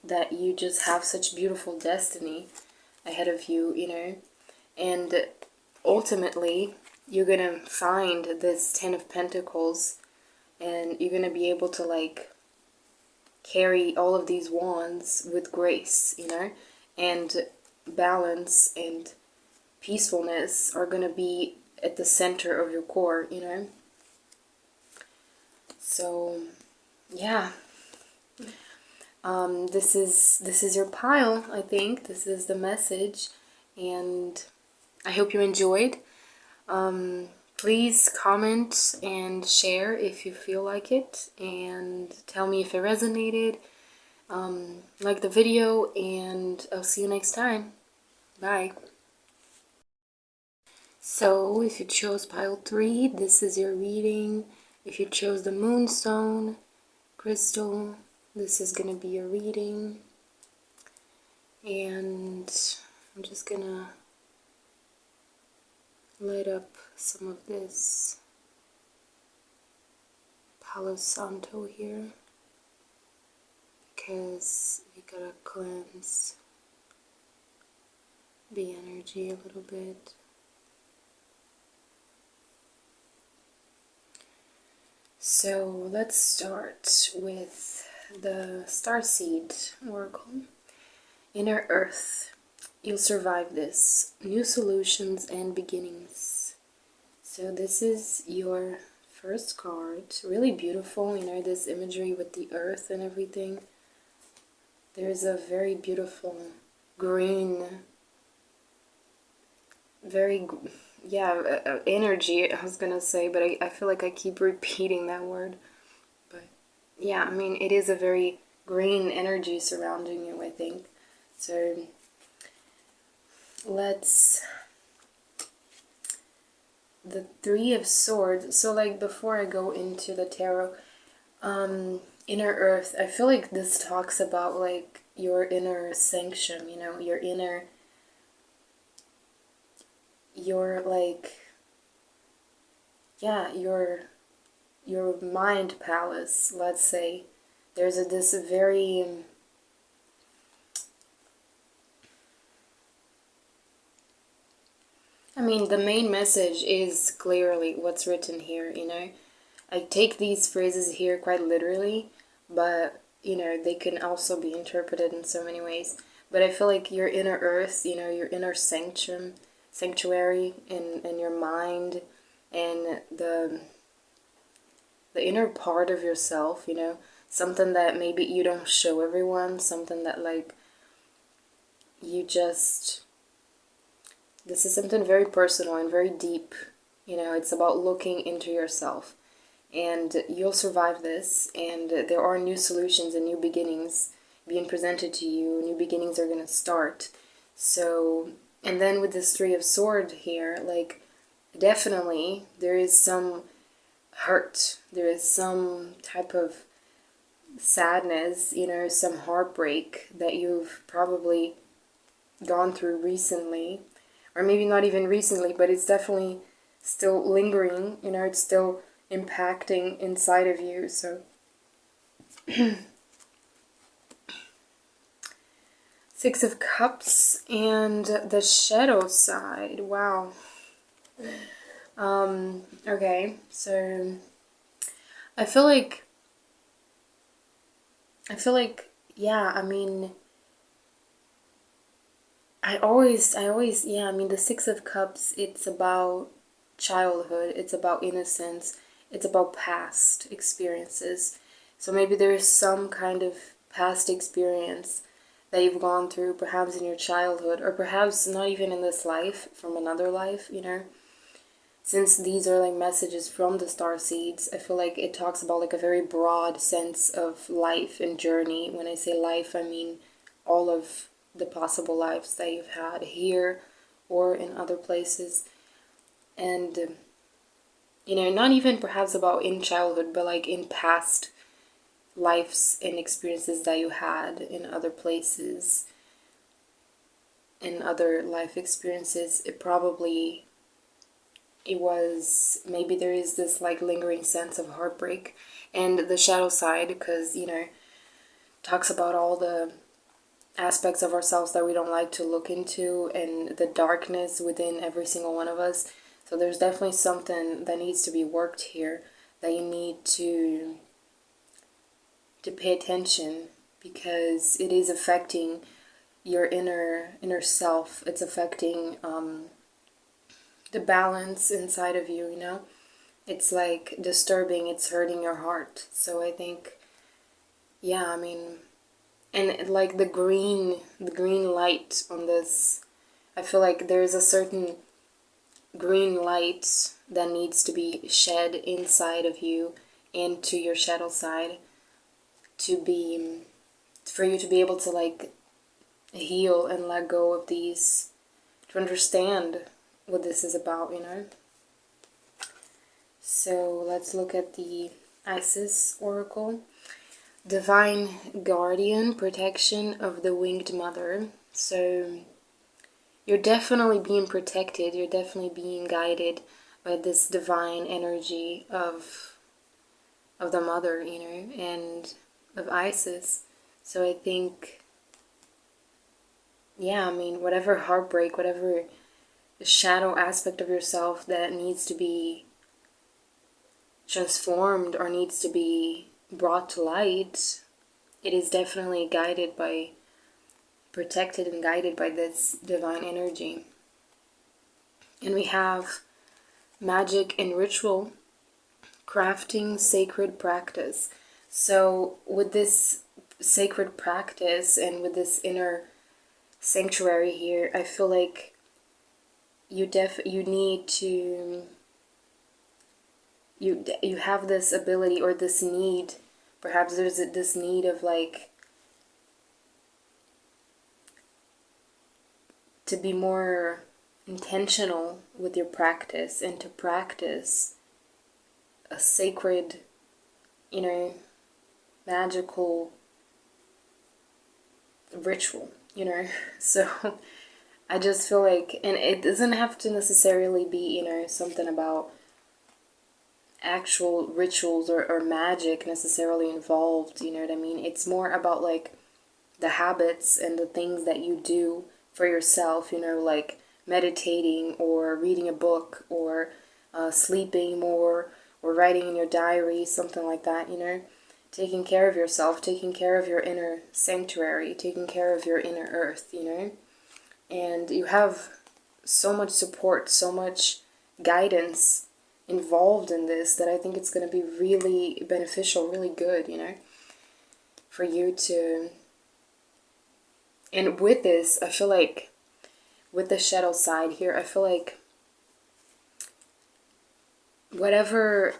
that you just have such beautiful destiny ahead of you, you know, and ultimately you're gonna find this Ten of Pentacles, and you're gonna be able to like carry all of these wands with grace, you know, and balance and peacefulness are gonna be at the center of your core, you know. So yeah, this is your pile. I think this is the message, and I hope you enjoyed. Please comment and share if you feel like it, and tell me if it resonated. Like the video, and I'll see you next time. Bye. So if you chose pile 3, this is your reading. If you chose the Moonstone crystal, this is going to be your reading. And I'm just going to light up some of this Palo Santo here, because we gotta cleanse the energy a little bit. So let's start with the Starseed Oracle. Inner Earth, you'll survive this. New solutions and beginnings. So this is your first card. Really beautiful, you know, this imagery with the earth and everything. There's a very beautiful green, energy, I was gonna say, but I feel like I keep repeating that word. But yeah, I mean, it is a very green energy surrounding you, I think. So let's, the Three of Swords. So like before I go into the tarot, Inner Earth, I feel like this talks about like your inner sanction, you know, your like, yeah, your mind palace, let's say. There's this very I mean, the main message is clearly what's written here, you know. I take these phrases here quite literally, but, you know, they can also be interpreted in so many ways. But I feel like your inner earth, you know, your inner sanctuary in your mind, and the inner part of yourself, you know, something that maybe you don't show everyone, something that like you just, this is something very personal and very deep. You know, it's about looking into yourself, and you'll survive this, and there are new solutions and new beginnings being presented to you. New beginnings are going to start. So, and then with this Three of Swords here, like, definitely there is some hurt, there is some type of sadness, you know, some heartbreak that you've probably gone through recently, or maybe not even recently, but it's definitely still lingering, you know, it's still impacting inside of you. So Six of Cups and the shadow side. Wow. Okay, so I feel like, yeah, I mean, I always, yeah, I mean, the Six of Cups, it's about childhood, it's about innocence, it's about past experiences. So maybe there is some kind of past experience that you've gone through, perhaps in your childhood, or perhaps not even in this life, from another life, you know. Since these are like messages from the Starseeds, I feel like it talks about like a very broad sense of life and journey. When I say life, I mean all of the possible lives that you've had here or in other places. And, you know, not even perhaps about in childhood, but like in past lives and experiences that you had in other places, in other life experiences. It was, maybe there is this like lingering sense of heartbreak. And the shadow side, because, you know, talks about all the aspects of ourselves that we don't like to look into, and the darkness within every single one of us. So there's definitely something that needs to be worked here, that you need to pay attention, because it is affecting your inner self. It's affecting the balance inside of you, you know. It's like disturbing, it's hurting your heart. So I think, yeah, I mean, and like the green light on this, I feel like there's a certain green light that needs to be shed inside of you into your shadow side, for you to be able to like heal and let go of these, to understand what this is about, you know. So let's look at the Isis Oracle. Divine Guardian, protection of the winged mother. So you're definitely being protected, you're definitely being guided by this divine energy of the mother, you know, and of Isis. So I think, yeah, I mean, whatever heartbreak, whatever shadow aspect of yourself that needs to be transformed or needs to be brought to light, it is definitely guided by, protected and guided by this divine energy. And we have magic and ritual, crafting sacred practice. So with this sacred practice and with this inner sanctuary here, I feel like you need to, you have this ability or this need, perhaps there's this need of like to be more intentional with your practice and to practice a sacred, you know, magical ritual, you know. So I just feel like, and it doesn't have to necessarily be, you know, something about actual rituals or magic necessarily involved, you know what I mean? It's more about like the habits and the things that you do for yourself, you know, like meditating or reading a book or sleeping more or writing in your diary, something like that, you know. Taking care of yourself, taking care of your inner sanctuary, taking care of your inner earth, you know. And you have so much support, so much guidance involved in this that I think it's going to be really beneficial, really good, you know. for you to, and with this, I feel like, with the shadow side here, I feel like whatever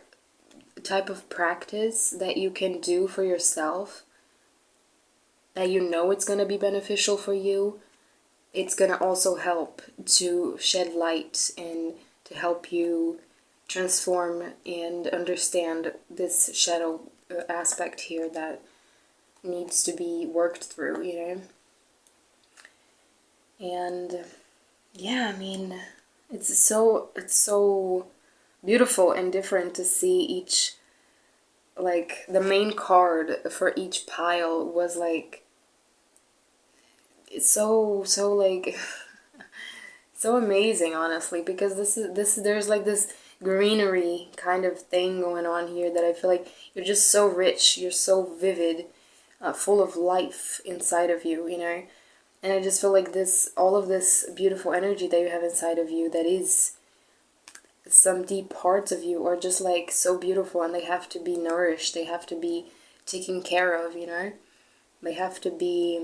type of practice that you can do for yourself, that you know it's going to be beneficial for you, it's going to also help to shed light and to help you transform and understand this shadow aspect here that needs to be worked through, you know. And yeah, I mean, it's so beautiful and different to see each, like, the main card for each pile was like, it's so like so amazing, honestly, because there's like this greenery kind of thing going on here that I feel like you're just so rich, you're so vivid, full of life inside of you, you know. And I just feel like this, all of this beautiful energy that you have inside of you, that is some deep parts of you, are just like so beautiful, and they have to be nourished, they have to be taken care of, you know. They have to be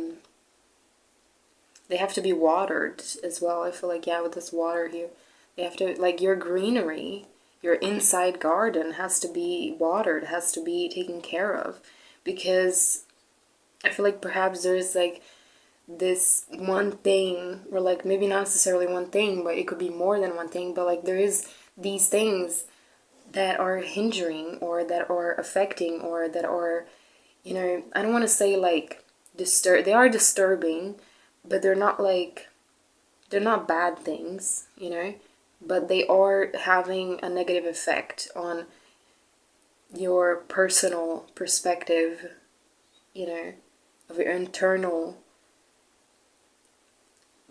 watered as well. I feel like, yeah, with this water here, they have to, like, your greenery, your inside garden has to be watered, has to be taken care of, because I feel like perhaps there's like this one thing, or like maybe not necessarily one thing, but it could be more than one thing, but like there is these things that are hindering, or that are affecting, or that are, you know, I don't want to say like they are disturbing, but they're not like, they're not bad things, you know, but they are having a negative effect on your personal perspective, you know, of your internal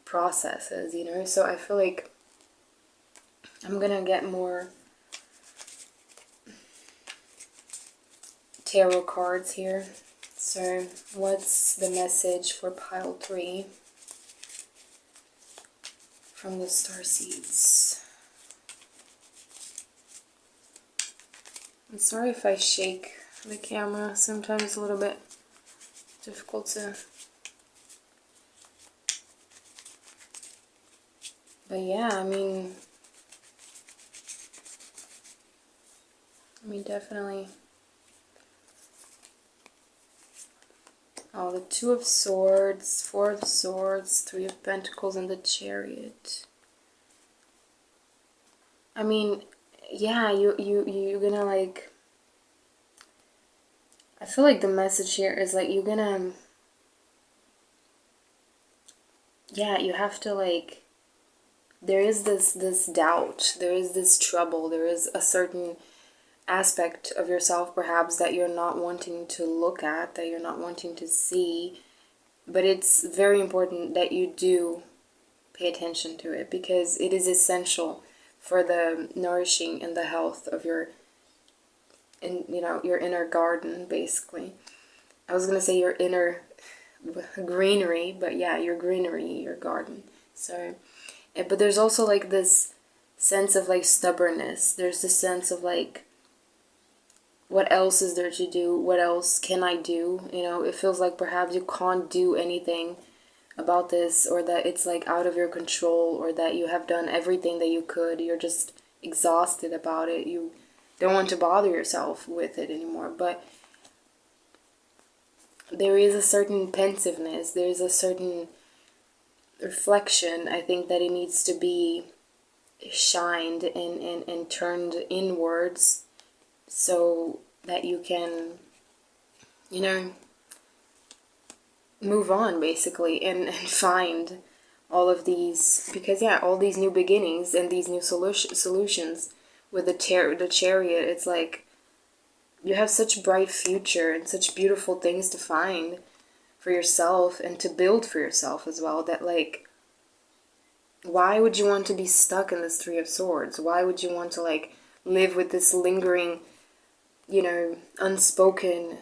processes, you know. So I feel like I'm gonna get more tarot cards here. So what's the message for pile 3 from the Starseeds? I'm sorry if I shake the camera, sometimes it's a little bit difficult to, but yeah, I mean definitely. Oh, the 2 of Swords, 4 of Swords, 3 of Pentacles, and the Chariot. I mean, yeah, you're gonna like, I feel like the message here is like, you're gonna, yeah, you have to like, there is this doubt, there is this trouble, there is a certain aspect of yourself perhaps that you're not wanting to look at, that you're not wanting to see, but it's very important that you do pay attention to it, because it is essential for the nourishing and the health of your, you know, your inner garden, basically. I was gonna say your inner greenery, but yeah, your greenery, your garden. So, but there's also like this sense of like stubbornness. There's this sense of like, what else is there to do? What else can I do? You know, it feels like perhaps you can't do anything about this, or that it's like out of your control, or that you have done everything that you could. You're just exhausted about it. You don't want to bother yourself with it anymore. But there is a certain pensiveness, there's a certain reflection, I think, that it needs to be shined and turned inwards, so that you can, you know, move on, basically, and find all of these, because yeah, all these new beginnings and these new solutions with the Chariot, it's like you have such bright future and such beautiful things to find for yourself and to build for yourself as well, that like, why would you want to be stuck in this 3 of Swords? Why would you want to like live with this lingering, you know, unspoken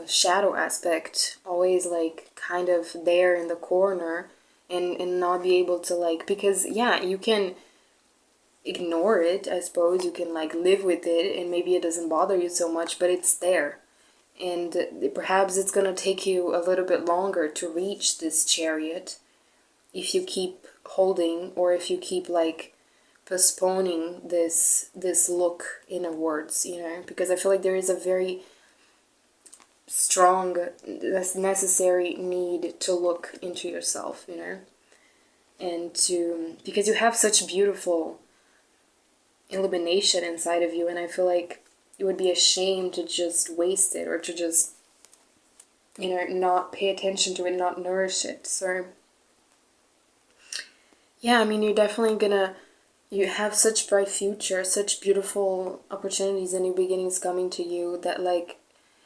shadow aspect, always like kind of there in the corner, and not be able to like, because yeah, you can ignore it, I suppose, you can like live with it, and maybe it doesn't bother you so much, but it's there, And perhaps it's going to take you a little bit longer to reach this Chariot if you keep holding, or if you keep like postponing this look inwards, you know, because I feel like there is a very strong, necessary need to look into yourself, you know, and to, because you have such beautiful illumination inside of you, and I feel like it would be a shame to just waste it, or to just, you know, not pay attention to it, not nourish it. So yeah, I mean, you're definitely gonna, you have such bright future, such beautiful opportunities and new beginnings coming to you, that like,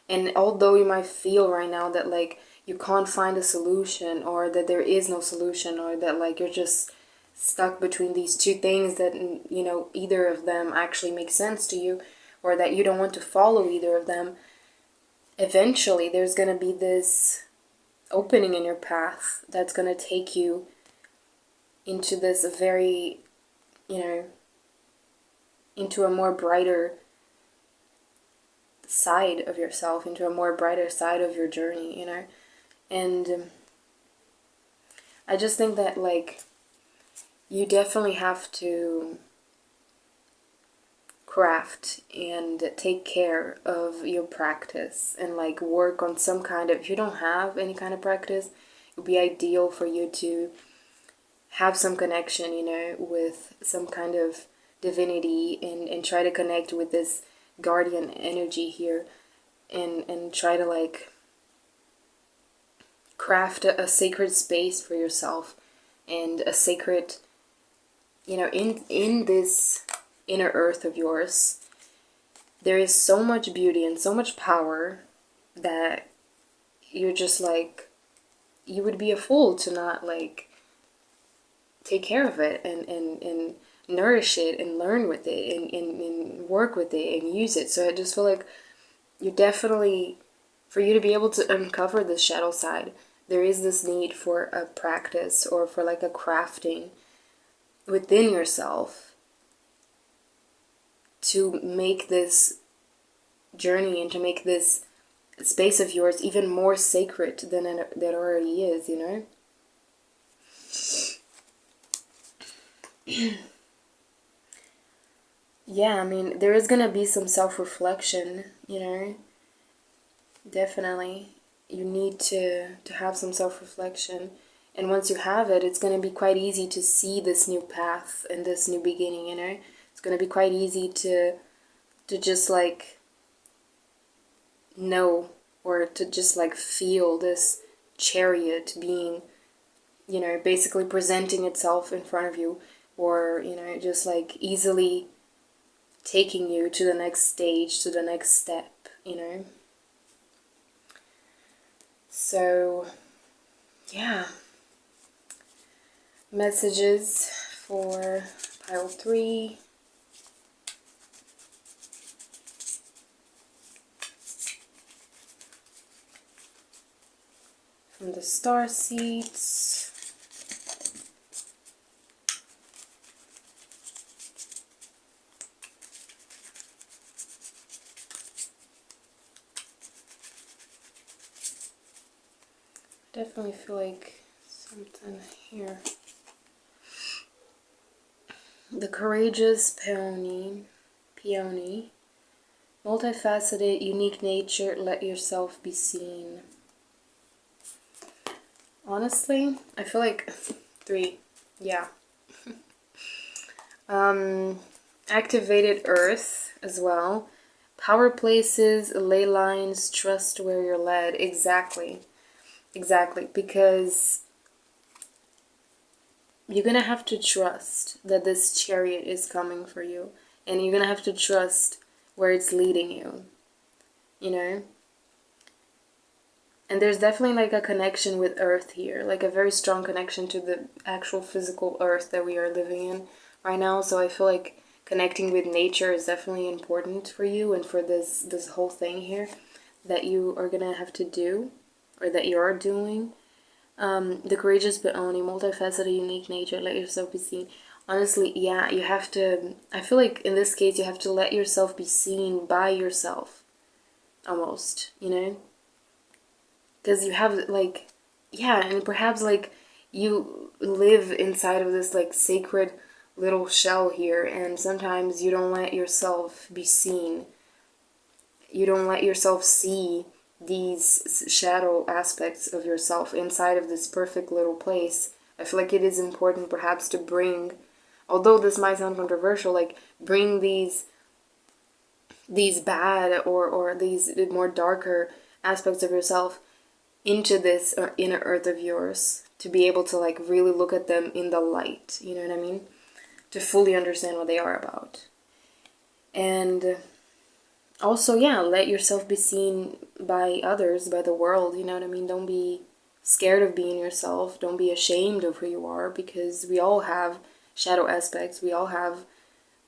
and although you might feel right now that like you can't find a solution, or that there is no solution, or that like you're just stuck between these two things, that, you know, either of them actually makes sense to you, or that you don't want to follow either of them, eventually there's going to be this opening in your path that's going to take you into this very, you know, into a more brighter side of yourself, into a more brighter side of your journey, you know. And I just think that like you definitely have to craft and take care of your practice, and like work on some kind of, if you don't have any kind of practice, it would be ideal for you to have some connection, you know, with some kind of divinity, and try to connect with this guardian energy here, and try to like craft a sacred space for yourself, and a sacred, you know, in this inner earth of yours, there is so much beauty and so much power that you're just like, you would be a fool to not like take care of it, and nourish it, and learn with it, and work with it, and use it. So I just feel like you definitely, for you to be able to uncover the shadow side, there is this need for a practice, or for like a crafting within yourself to make this journey, and to make this space of yours even more sacred than it already is, you know? Yeah, I mean, there is gonna be some self-reflection, you know? Definitely. You need to have some self-reflection. And once you have it, it's gonna be quite easy to see this new path and this new beginning, you know? It's gonna be quite easy to just like know, or to just like feel this chariot being, you know, basically presenting itself in front of you, or, you know, just like easily taking you to the next stage, to the next step, you know. So yeah, messages for pile 3. From the Starseeds. Definitely feel like something here. The courageous peony, multifaceted, unique nature, let yourself be seen. Honestly, I feel like 3, yeah. Activated earth as well. Power places, ley lines, trust where you're led. Exactly. Exactly, because you're gonna have to trust that this chariot is coming for you, and you're gonna have to trust where it's leading you, you know. And there's definitely like a connection with earth here, like a very strong connection to the actual physical earth that we are living in right now. So I feel like connecting with nature is definitely important for you, and for this whole thing here that you are gonna have to do, or that you are doing. The courageous but only, multifaceted, unique nature, let yourself be seen. Honestly, yeah, you have to, I feel like in this case you have to let yourself be seen by yourself. almost, you know? Because you have, like, yeah, and perhaps, like, you live inside of this, like, sacred little shell here, and sometimes you don't let yourself be seen. You don't let yourself see these shadow aspects of yourself inside of this perfect little place. I feel like it is important perhaps to bring, although this might sound controversial, like bring these bad or these more darker aspects of yourself into this inner earth of yours, to be able to like really look at them in the light, you know what I mean? To fully understand what they are about. And also, yeah, let yourself be seen by others, by the world, you know what I mean? Don't be scared of being yourself. Don't be ashamed of who you are, because we all have shadow aspects. We all have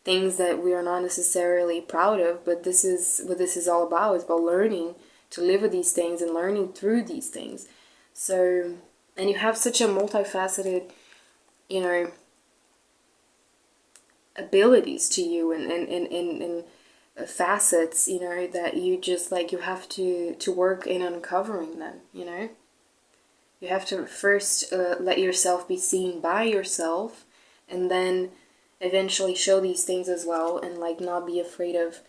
things that we are not necessarily proud of, but this is what this is all about. It's about learning to live with these things and learning through these things. So, and you have such a multifaceted, you know, abilities to you and facets, you know, that you just like, you have to work in uncovering them, you know. You have to first let yourself be seen by yourself, and then eventually show these things as well, and like not be afraid of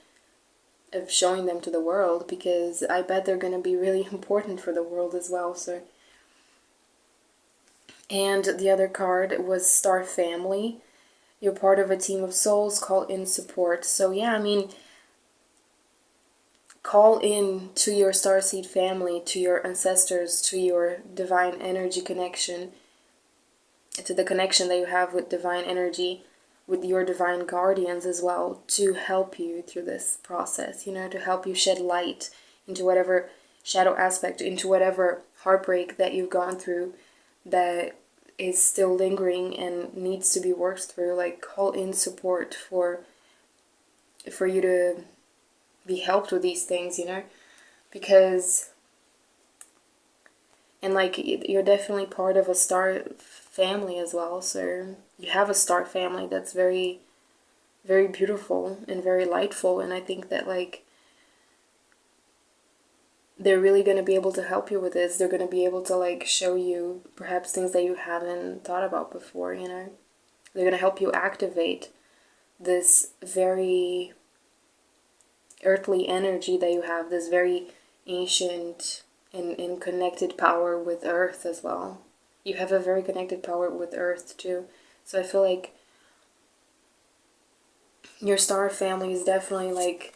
showing them to the world, because I bet they're going to be really important for the world as well. So, and the other card was Star Family. You're part of a team of souls, call in support. So yeah, I mean, call in to your starseed family, to your ancestors, to your divine energy connection, to the connection that you have with divine energy, with your divine guardians as well, to help you through this process, you know, to help you shed light into whatever shadow aspect, into whatever heartbreak that you've gone through that is still lingering and needs to be worked through. Like, call in support for you to be helped with these things, you know, because, and like, you're definitely part of a star family as well. So you have a star family that's very, very beautiful and very lightful, and I think that like they're really going to be able to help you with this. They're going to be able to like show you perhaps things that you haven't thought about before, you know. They're going to help you activate this very earthly energy that you have, this very ancient and connected power with earth as well. You have a very connected power with earth too. So I feel like your star family is definitely like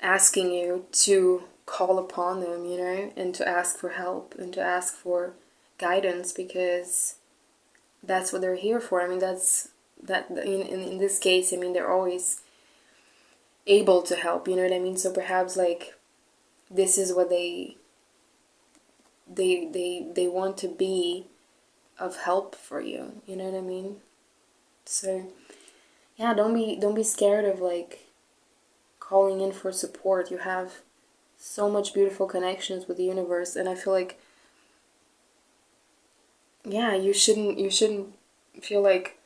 asking you to call upon them, you know, and to ask for help and to ask for guidance, because that's what they're here for. I mean, that's that in this case, I mean, they're always able to help, you know what I mean? So perhaps like this is what they want to be of help for you, you know what I mean? So yeah, don't be scared of like calling in for support. You have so much beautiful connections with the universe, and I feel like, yeah, you shouldn't feel like,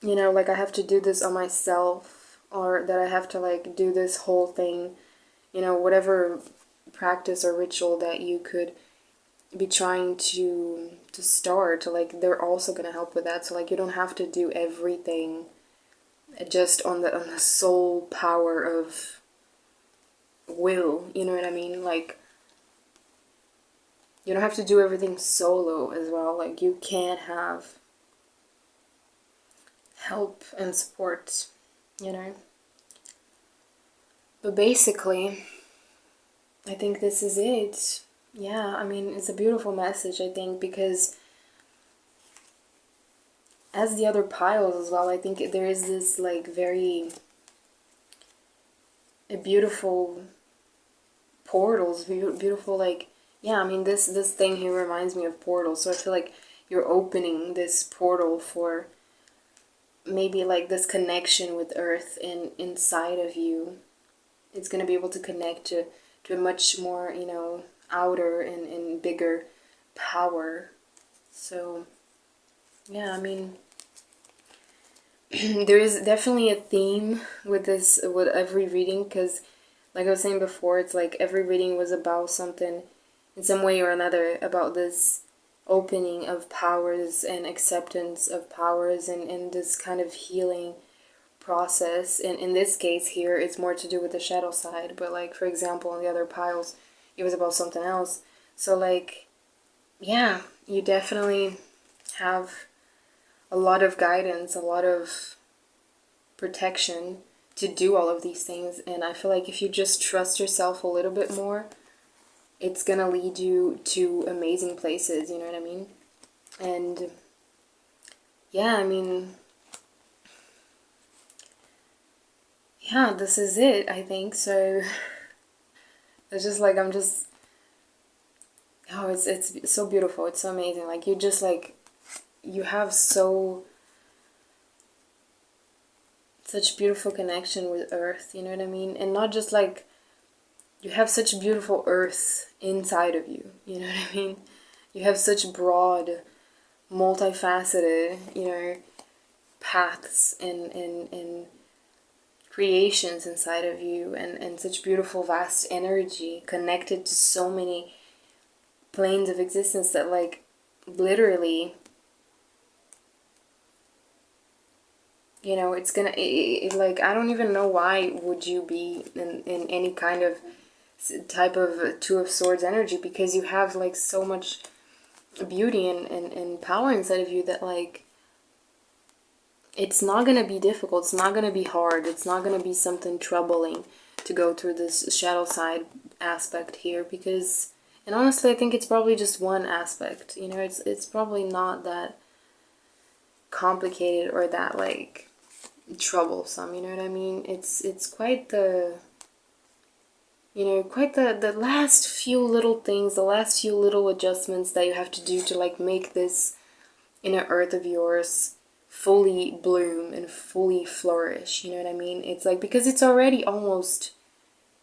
you know, like I have to do this on myself, or that I have to like do this whole thing, you know, whatever practice or ritual that you could be trying to start, like they're also going to help with that. So like you don't have to do everything just on the soul power of will, you know what I mean? Like you don't have to do everything solo as well. Like you can have help and support, you know. But basically, I think this is it. Yeah, I mean, it's a beautiful message, I think, because as the other piles as well, I think there is this like very beautiful portals, beautiful like, yeah, I mean, this thing here reminds me of portals. So I feel like you're opening this portal for maybe like this connection with earth and inside of you. It's going to be able to connect to a much more, you know, outer and bigger power. So yeah, I mean, there is definitely a theme with this, with every reading, because like I was saying before, it's like every reading was about something in some way or another, about this opening of powers and acceptance of powers, and this kind of healing process. And in this case here, it's more to do with the shadow side, but like, for example, in the other piles, it was about something else. So like, yeah, you definitely have a lot of guidance, a lot of protection to do all of these things. And I feel like if you just trust yourself a little bit more, it's gonna lead you to amazing places, you know what I mean? And yeah, I mean, yeah, this is it, I think. So it's just like, I'm just, oh, it's so beautiful, it's so amazing. Like, you just like, you have such beautiful connection with Earth, you know what I mean? And not just like, you have such beautiful Earth inside of you, you know what I mean? You have such broad, multifaceted, you know, paths and creations inside of you, and such beautiful vast energy connected to so many planes of existence that like literally, you know, it's gonna like, I don't even know why would you be in any kind of type of Two of Swords energy, because you have like so much beauty and power inside of you that like, it's not gonna be difficult, it's not gonna be hard, it's not gonna be something troubling to go through this shadow side aspect here, because, and honestly I think it's probably just one aspect, you know, it's probably not that complicated or that like troublesome, you know what I mean? It's quite the, you know, quite the last few little things, the last few little adjustments that you have to do to like make this inner earth of yours fully bloom and fully flourish, you know what I mean? It's like, because it's already almost,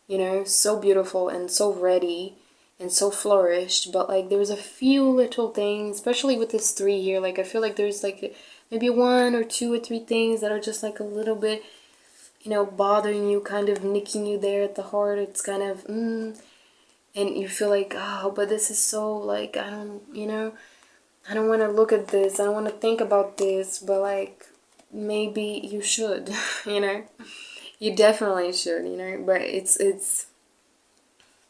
you know, so beautiful and so ready and so flourished, but like there's a few little things, especially with this 3 here, like I feel like there's like maybe 1 or 2 or 3 things that are just like a little bit, you know, bothering you, kind of nicking you there at the heart. It's kind of and you feel like, oh, but this is so like, I don't, you know, I don't want to look at this, I don't want to think about this, but like, maybe you should, you know, you definitely should, you know, but it's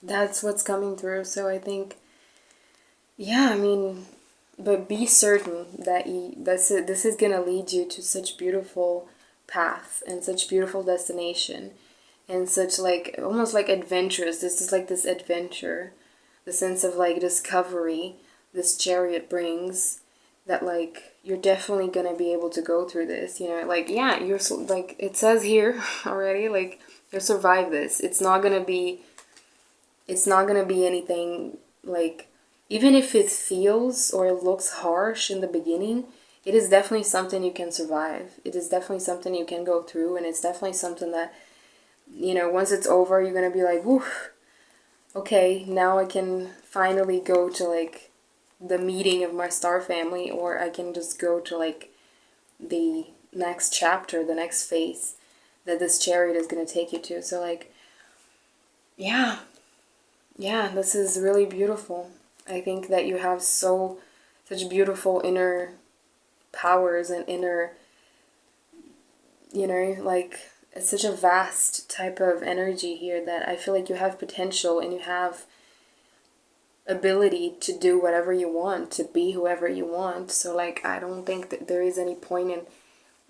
that's what's coming through. So I think, yeah, I mean, but be certain that this is gonna lead you to such beautiful paths and such beautiful destination and such like, almost like adventures. This is like this adventure, the sense of like discovery this chariot brings, that like, you're definitely gonna be able to go through this, you know, like, yeah, you're like it says here already, like, you'll survive this. It's not gonna be anything like, even if it feels or it looks harsh in the beginning, it is definitely something you can survive. It is definitely something you can go through, and it's definitely something that, you know, once it's over, you're gonna be like, woof, okay, now I can finally go to like the meeting of my star family, or I can just go to like the next chapter, the next phase that this chariot is going to take you to. So like, yeah, this is really beautiful. I think that you have such beautiful inner powers and inner, you know, like, it's such a vast type of energy here that I feel like you have potential and you have ability to do whatever you want, to be whoever you want. So like, I don't think that there is any point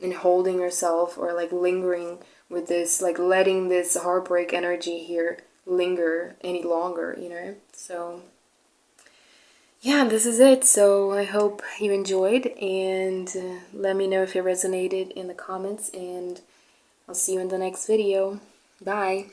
in holding yourself or like lingering with this, like letting this heartbreak energy here linger any longer, you know? So yeah, this is it. So I hope you enjoyed, and let me know if it resonated in the comments, and I'll see you in the next video. Bye.